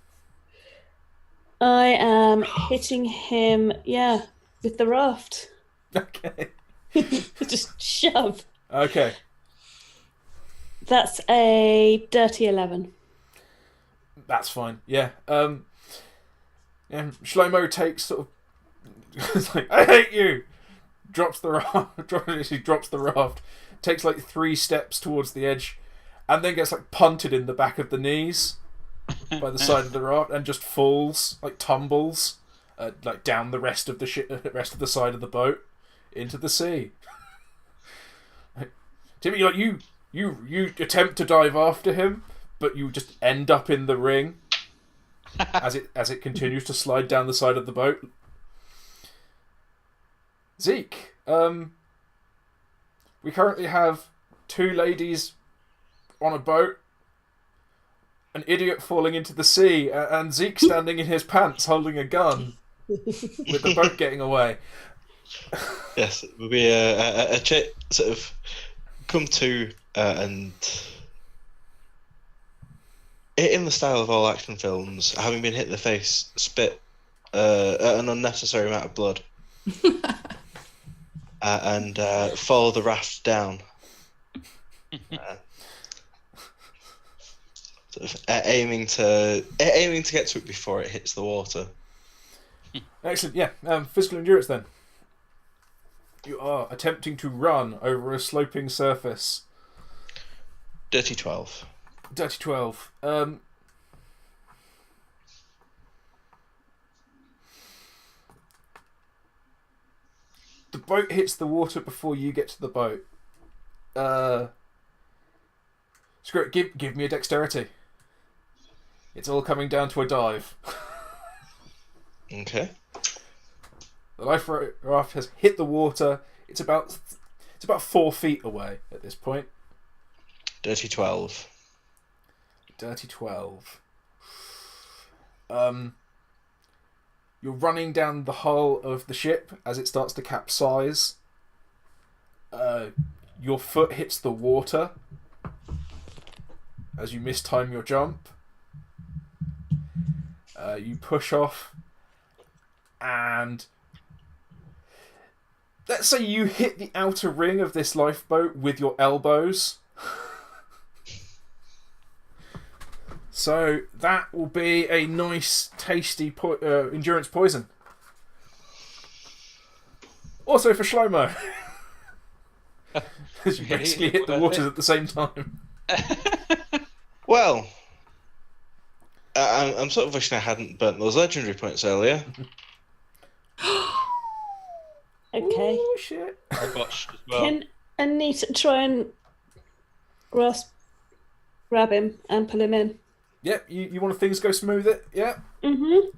I am hitting him, with the raft. Okay. Just shove. Okay. That's a dirty 11. That's fine. Yeah. Shlomo takes sort of. It's like, I hate you. Drops the raft. He drops the raft. Takes like 3 steps towards the edge, and then gets like punted in the back of the knees by the side of the raft, and just falls, like tumbles, like down the rest of the side of the boat into the sea. Timi, like you attempt to dive after him, but you just end up in the ring as it continues to slide down the side of the boat. Zeke, we currently have 2 ladies on a boat, an idiot falling into the sea, and Zeke standing in his pants holding a gun with the boat getting away. Yes, it will be a sort of come to and in the style of all action films, having been hit in the face, spit an unnecessary amount of blood. And follow the raft down, sort of, aiming to get to it before it hits the water. Excellent. Yeah. Physical endurance. Then you are attempting to run over a sloping surface. Dirty 12. Dirty 12. The boat hits the water before you get to the boat. Screw it, give me a dexterity. It's all coming down to a dive. Okay. The life raft has hit the water. It's about 4 feet away at this point. Dirty 12. Dirty 12. You're running down the hull of the ship as it starts to capsize. Your foot hits the water as you mistime your jump. You push off, and let's say you hit the outer ring of this lifeboat with your elbows. So that will be a nice, tasty endurance poison. Also for Slomo. Because you basically hit the waters at the same time. Well, I'm sort of wishing I hadn't burnt those legendary points earlier. Okay. Oh, shit. I botched as well. Can Anita try and grab him and pull him in? Yep, you want things to go smooth it? Yeah. Mm-hmm.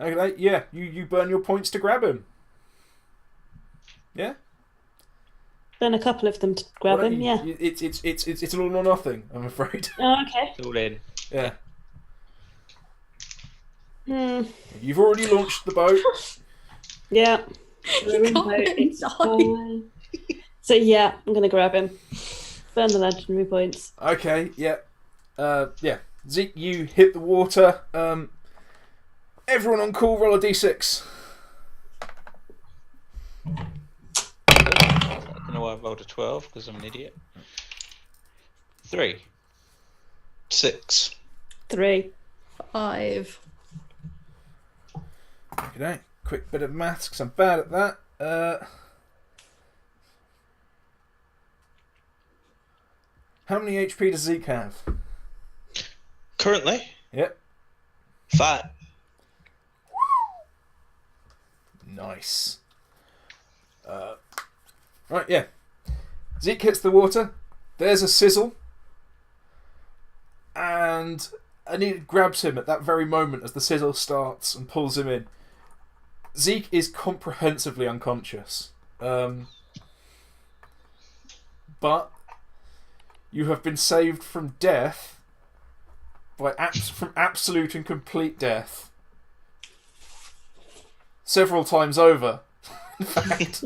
Okay, yeah, you burn your points to grab him. Yeah? Then a couple of them to grab him, yeah. It's an all or nothing, I'm afraid. Oh, okay. It's all in. Yeah. Hmm. You've already launched the boat. Yeah. Ruin can't boat, let him it's die. fine. So yeah, I'm gonna grab him. Burn the legendary points. Okay, yeah. Yeah. Zeke, you hit the water. Everyone on call, roll a d6. I don't know why I rolled a 12 because I'm an idiot. 3. 6. 3. 5. Okay, quick bit of maths because I'm bad at that. How many HP does Zeke have? Currently, Yep. 5. Nice. Right, yeah. Zeke hits the water. There's a sizzle. And Anita grabs him at that very moment as the sizzle starts and pulls him in. Zeke is comprehensively unconscious. But you have been saved from death from absolute and complete death several times over. In fact,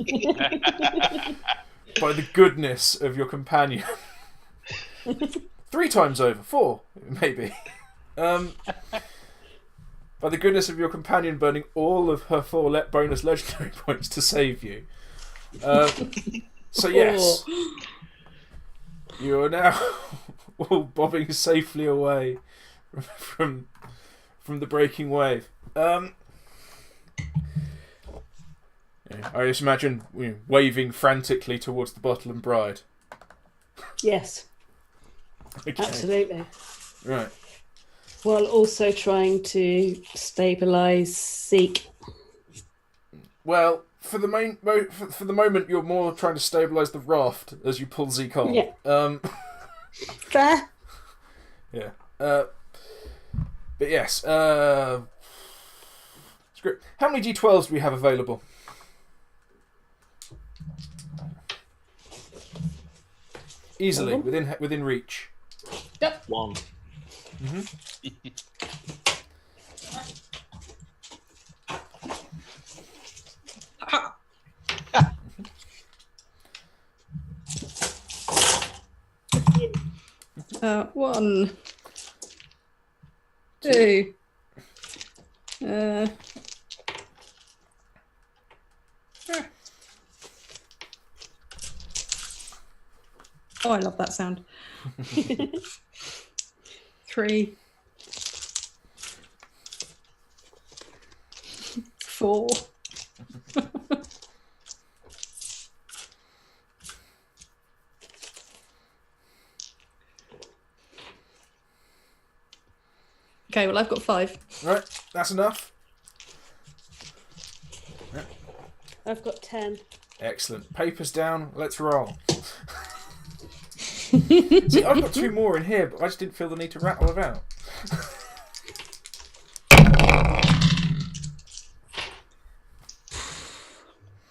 by the goodness of your companion. 3 times over, 4 maybe. By the goodness of your companion burning all of her 4 bonus legendary points to save you. So yes, you are now all bobbing safely away from the breaking wave. I just imagine waving frantically towards the bottle and bride. Yes, Okay. absolutely. Right. While also trying to stabilise Zeke. Well, for the moment, you're more trying to stabilise the raft as you pull Zeke on. Yeah. Yeah. Fair. But yes. Script. How many D12s do we have available? Easily, within reach. Yep. 1. One. 2. Oh, I love that sound. 3. 4. Okay, well, I've got 5. Right, that's enough. I've got 10. Excellent. Papers down. Let's roll. See, I've got 2 more in here, but I just didn't feel the need to rattle them out.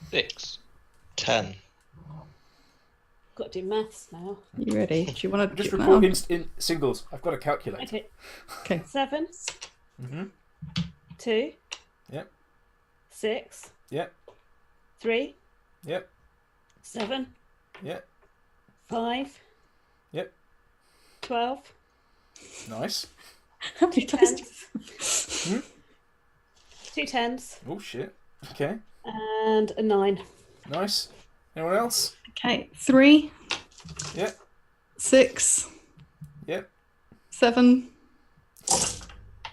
Six. 10. Got to do maths now. You ready? Do you want to Just get report that in singles. I've got a calculator. Okay. Okay. 7. Mm-hmm. 2. Yep. 6. Yep. 3. Yep. 7. Yep. 5. Yep. 12. Nice. How many times? 10. 2 10s. Oh shit. Okay. And a 9. Nice. Anyone else? Okay. 3. Yep. 6. Yep. 7.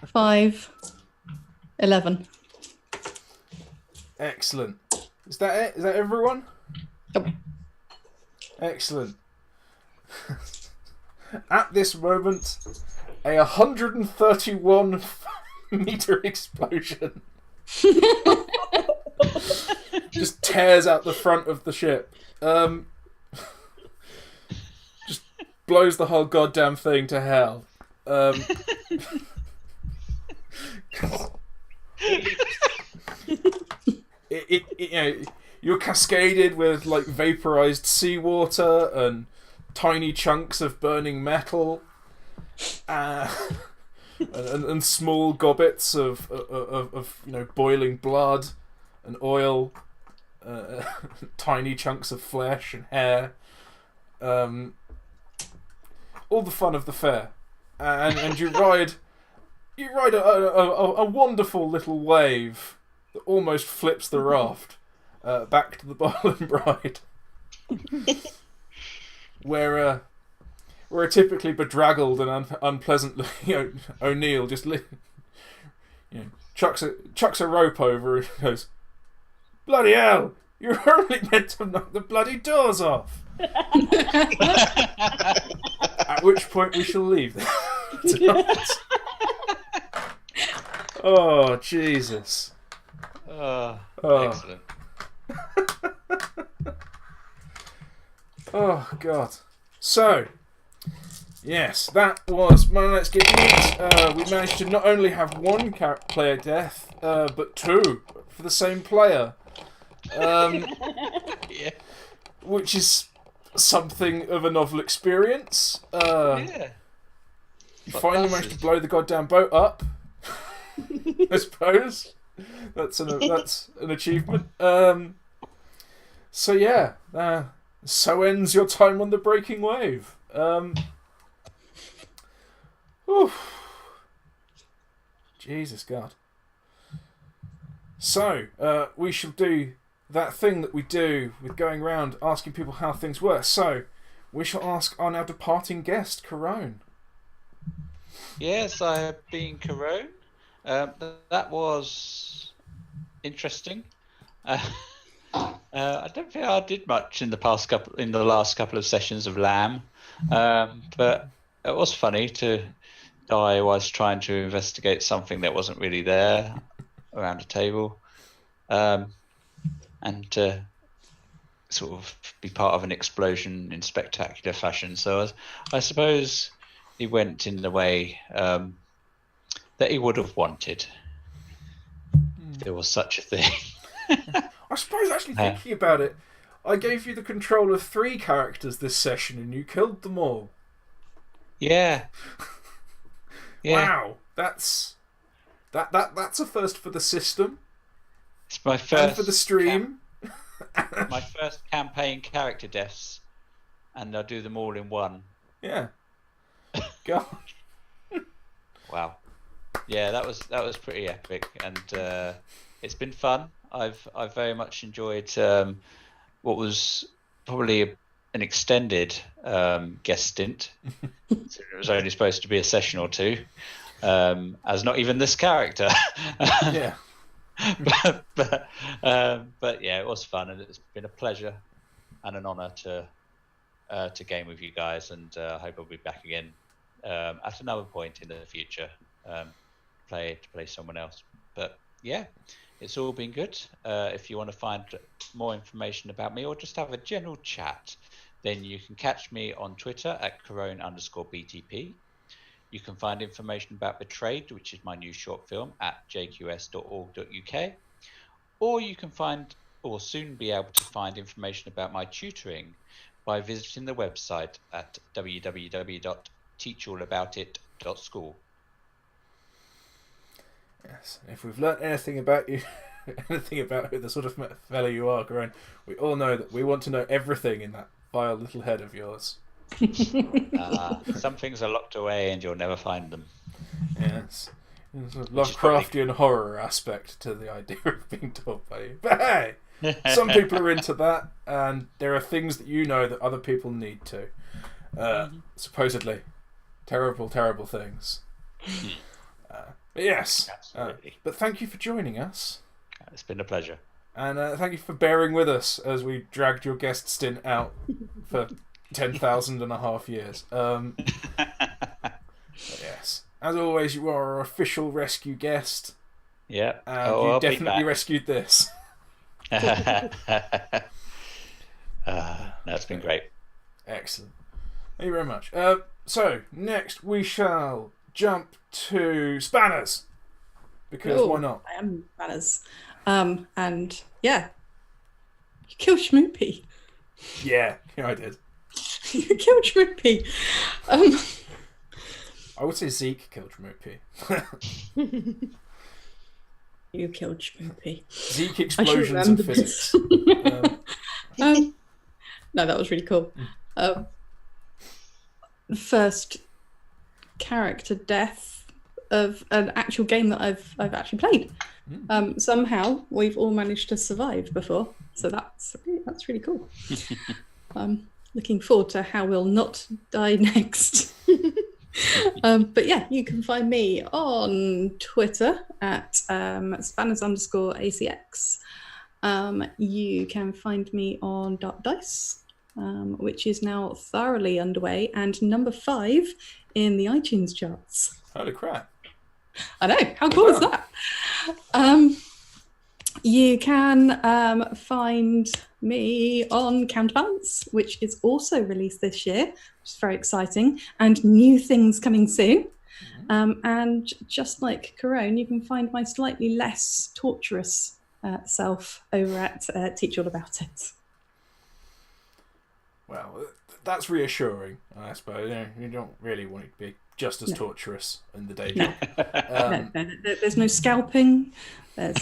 5. 11. Excellent. Is that it? Is that everyone? Yep. Excellent. At this moment, a 131 meter explosion just tears out the front of the ship. Just blows the whole goddamn thing to hell. You're cascaded with like vaporized seawater and tiny chunks of burning metal, and small gobbets of boiling blood and oil, tiny chunks of flesh and hair. All the fun of the fair, and you ride a wonderful little wave that almost flips the raft back to the Bottle and Bride, where a typically bedraggled and unpleasantly O'Neill just chucks a rope over and goes, "Bloody hell! You're only meant to knock the bloody doors off." At which point we shall leave tonight. Oh, Jesus. Oh. Excellent. Oh, God. So, yes, that was Let's Get Neat. We managed to not only have one player death, but two for the same player. Yeah. Which is something of a novel experience. Yeah. You finally managed to blow the goddamn boat up. I suppose that's an achievement. So yeah, so ends your time on the breaking wave. Jesus God. So we shall do that thing that we do with going around asking people how things were. So we shall ask our now departing guest, Kerone. Yes, I have been Kerone. That was interesting. I don't think I did much in the last couple of sessions of Lamb, but it was funny to die whilst trying to investigate something that wasn't really there around a table, and to sort of be part of an explosion in spectacular fashion. So I suppose he went in the way that he would have wanted. If there was such a thing. I suppose, actually thinking about it, I gave you the control of 3 characters this session and you killed them all. Yeah. Wow, that's a first for the system. It's my first and for the stream. My first campaign character deaths, and I'll do them all in one. Yeah. God. Wow. Yeah, that was pretty epic, and it's been fun. I've very much enjoyed what was probably an extended guest stint. So it was only supposed to be a session or two, as not even this character. Yeah. but yeah, it was fun, and it's been a pleasure and an honour to game with you guys, and I hope I'll be back again at another point in the future, to play someone else. But yeah, it's all been good. If you want to find more information about me or just have a general chat, then you can catch me on Twitter at Kerone_BTP. You can find information about Betrayed, which is my new short film, at jqs.org.uk. Or you can find, or soon be able to find, information about my tutoring by visiting the website at www.teachallaboutit.school. Yes, if we've learnt anything about you, anything about who the sort of fellow you are, Kerone, we all know that we want to know everything in that vile little head of yours. Some things are locked away and you'll never find them. Yes. There's a Lovecraftian horror aspect to the idea of being told by you. But hey, some people are into that, and there are things that you know that other people need to. Supposedly. Terrible, terrible things. But yes. But thank you for joining us. It's been a pleasure. And thank you for bearing with us as we dragged your guest stint out for 10,500 years. Yes. As always, you are our official rescue guest. Yeah. And you definitely rescued this. That's been great. Excellent. Thank you very much. So, next we shall jump to Spanners. Because why not? I am Spanners. And yeah. You killed Schmoopy. Yeah, I did. You killed Schmoopy. I would say Zeke killed Schmoopy. You killed Spoopy. Zeke explosions and physics. No, that was really cool. The first character death of an actual game that I've actually played. Somehow we've all managed to survive before, so that's really cool. Looking forward to how we'll not die next. But yeah, you can find me on Twitter at spanners_ACX. You can find me on Dark Dice, which is now thoroughly underway and number 5 in the iTunes charts. Holy crap. I know, how cool is that? You can find me on Counterbalance, which is also released this year, which is very exciting, and new things coming soon. And just like Kerone, you can find my slightly less torturous self over at Teach All About It. Well, that's reassuring, I suppose. You don't really want it to be just as torturous in the day job. No, there's no scalping. There's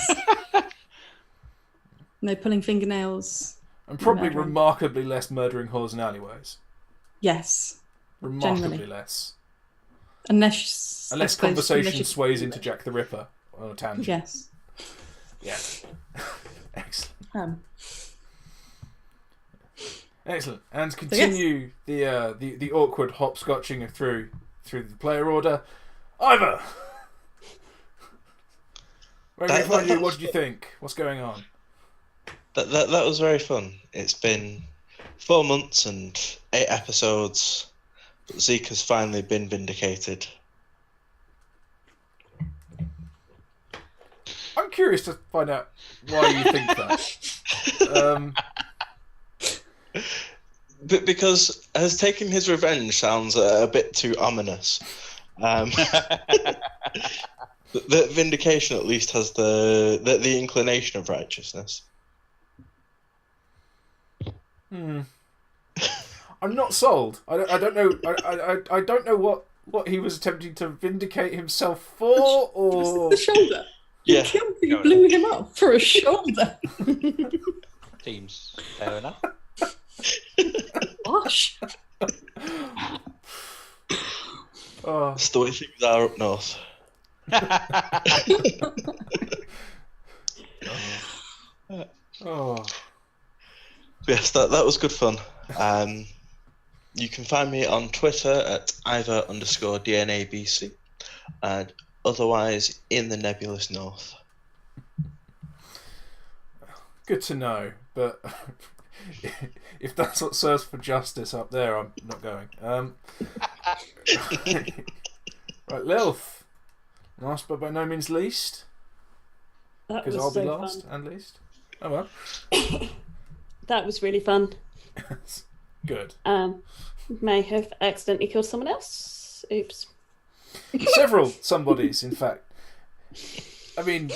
no pulling fingernails. And probably murdering. remarkably less murdering whores in alleyways. Yes. Remarkably Generally. less. Unless Conversation sways into Jack the Ripper on a tangent. Yes. Yeah. Excellent. Excellent. And continue the awkward hopscotching through the player order. Eivor! Where did we find you? What did you think? What's going on? That was very fun. It's been 4 months and 8 episodes, but Zeke has finally been vindicated. I'm curious to find out why you think that. But because has taking his revenge sounds a bit too ominous. The vindication at least has the inclination of righteousness. I'm not sold. I don't know. I don't know what he was attempting to vindicate himself for, or the shoulder. Yeah. You blew him up for a shoulder. Seems fair enough. Gosh. Oh. That's the way things are up north. Oh. Yes, that was good fun. You can find me on Twitter at Eivor_DNABC, and otherwise in the nebulous north. Good to know, but if that's what serves for justice up there, I'm not going. Right, Lilth. Last but by no means least. That Because was I'll be so last fun. and least. Oh well. That was really fun. Good. May have accidentally killed someone else. Oops. Several somebodies, in fact. I mean,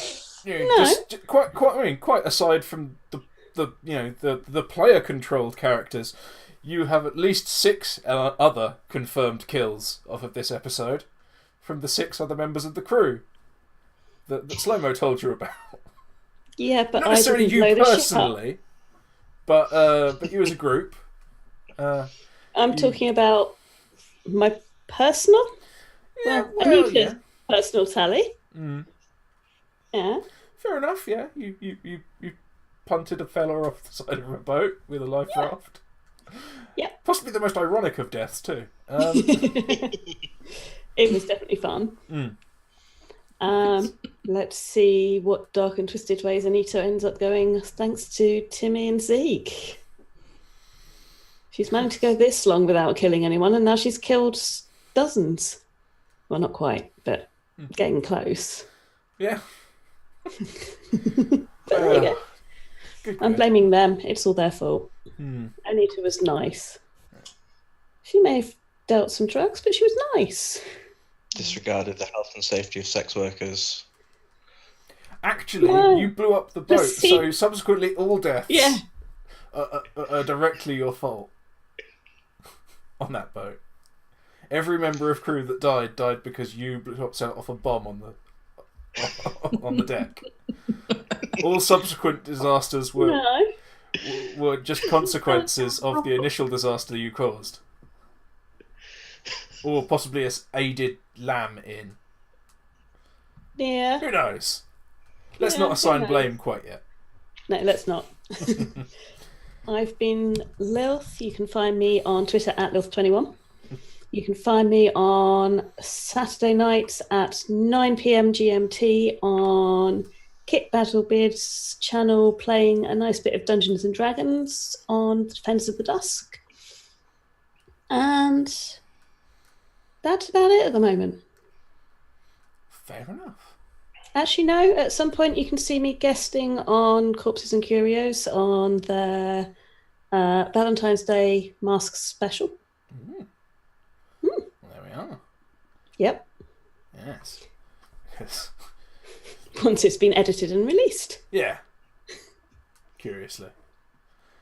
No. just quite aside from the player controlled characters, you have at least 6 other confirmed kills off of this episode from the 6 other members of the crew that Slomo told you about. Yeah, but Not I necessarily didn't you blow the ship up. personally, but you as a group. I'm talking about my personal. Anita's personal tally. Mm. Yeah. Fair enough. Yeah, you punted a fella off the side of a boat with a life raft. Yeah. Possibly the most ironic of deaths too. It was definitely fun. Mm. Let's see what dark and twisted ways Anita ends up going thanks to Timi and Zeke. She's managed to go this long without killing anyone, and now she's killed dozens. Well, not quite, but getting close. Yeah. But there you go. I'm blaming them. It's all their fault. Anita was nice. She may have dealt some drugs, but she was nice. Disregarded the health and safety of sex workers. Actually, No. you blew up the boat, See- so subsequently all deaths Yeah. are directly your fault on that boat. Every member of crew that died because you set off a bomb on the deck. All subsequent disasters were just consequences of the initial disaster you caused. Or possibly a aided lamb in. Yeah. Who knows? Let's Yeah, not who assign knows? blame quite yet. No, let's not. I've been Lilth. You can find me on Twitter at Lilth21. You can find me on Saturday nights at 9 p.m. GMT on Kit Battlebeard's channel, playing a nice bit of Dungeons and Dragons on Defenders of the Dusk. And that's about it at the moment. Fair enough. Actually, no, at some point you can see me guesting on Corpses and Curios on their Valentine's Day Masks special. There we are. Yep. Yes. Yes. Once it's been edited and released. Yeah. Curiously.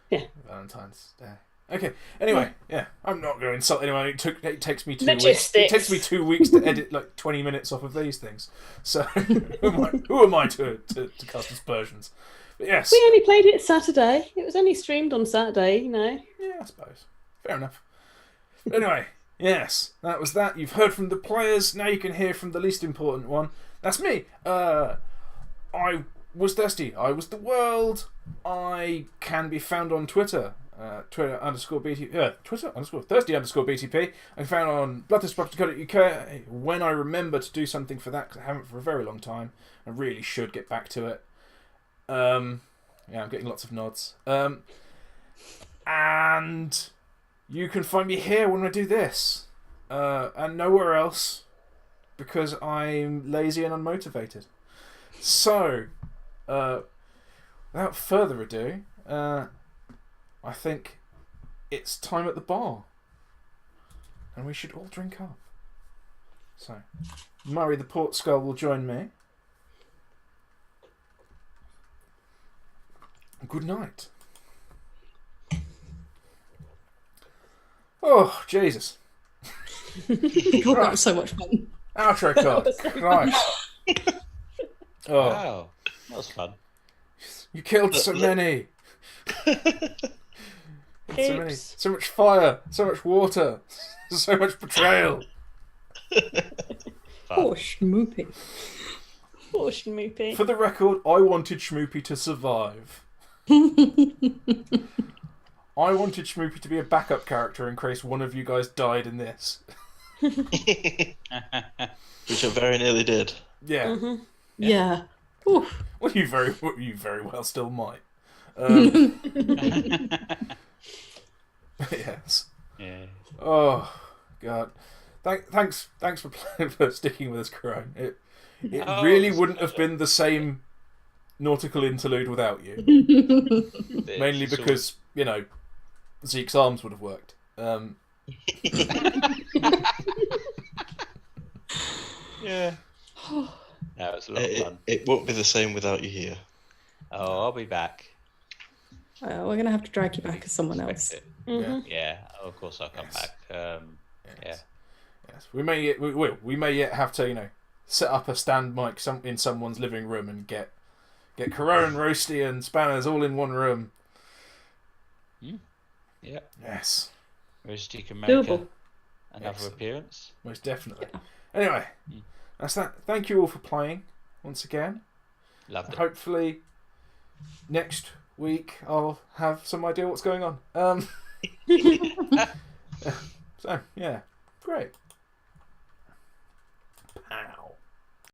Yeah. Valentine's Day. Okay. Anyway, yeah. I'm not going to insult anyone. It takes me 2 weeks. Logistics. It takes me 2 weeks to edit like 20 minutes off of these things. So who am I to cast aspersions? But yes. We only played it Saturday. It was only streamed on Saturday, you know. Yeah, I suppose. Fair enough. But anyway, yes, that was that. You've heard from the players. Now you can hear from the least important one. That's me. I was thirsty. I was the world. I can be found on Twitter. Twitter _ thirsty _ BTP. I'm found on bloodthirstproperty.co.uk when I remember to do something for that, because I haven't for a very long time. I really should get back to it. Yeah, I'm getting lots of nods. And you can find me here when I do this. And nowhere else, because I'm lazy and unmotivated. So, without further ado, I think it's time at the bar. And we should all drink up. So, Murray the Port Skull will join me. Good night. Oh, Jesus. God, that was so much fun. Outro card. Right. Oh, Wow, that was fun. you killed so many. Oops. So much fire, so much water, so much betrayal. Poor Schmoopy. Poor Schmoopy. For the record, I wanted Schmoopy to survive. I wanted Schmoopy to be a backup character in case one of you guys died in this. Which I very nearly did. Yeah. Mm-hmm. Yeah. Oof. Well, you very well still might. Yes. Yeah. Oh God. Thanks for sticking with us, Kerone. It Oh, really it's wouldn't a have been the same nautical interlude without you. Mainly It's because, you know, Zeke's arms would have worked. Yeah. No, it's a lot of fun. It won't be the same without you here. Oh, I'll be back. We're going to have to drag you back as someone else. Expect it. Mm-hmm. Yeah, of course I'll come Yes. back. Yeah. Yes. We may yet have to, you know, set up a stand mic in someone's living room and get Kerone, Rusty, and Spanners all in one room. Yeah. Yes, Rusty can make Doable. another Excellent. appearance. most definitely. Anyway, that's that. Thank you all for playing once again. Loved it. Hopefully, next week I'll have some idea what's going on. So yeah, great.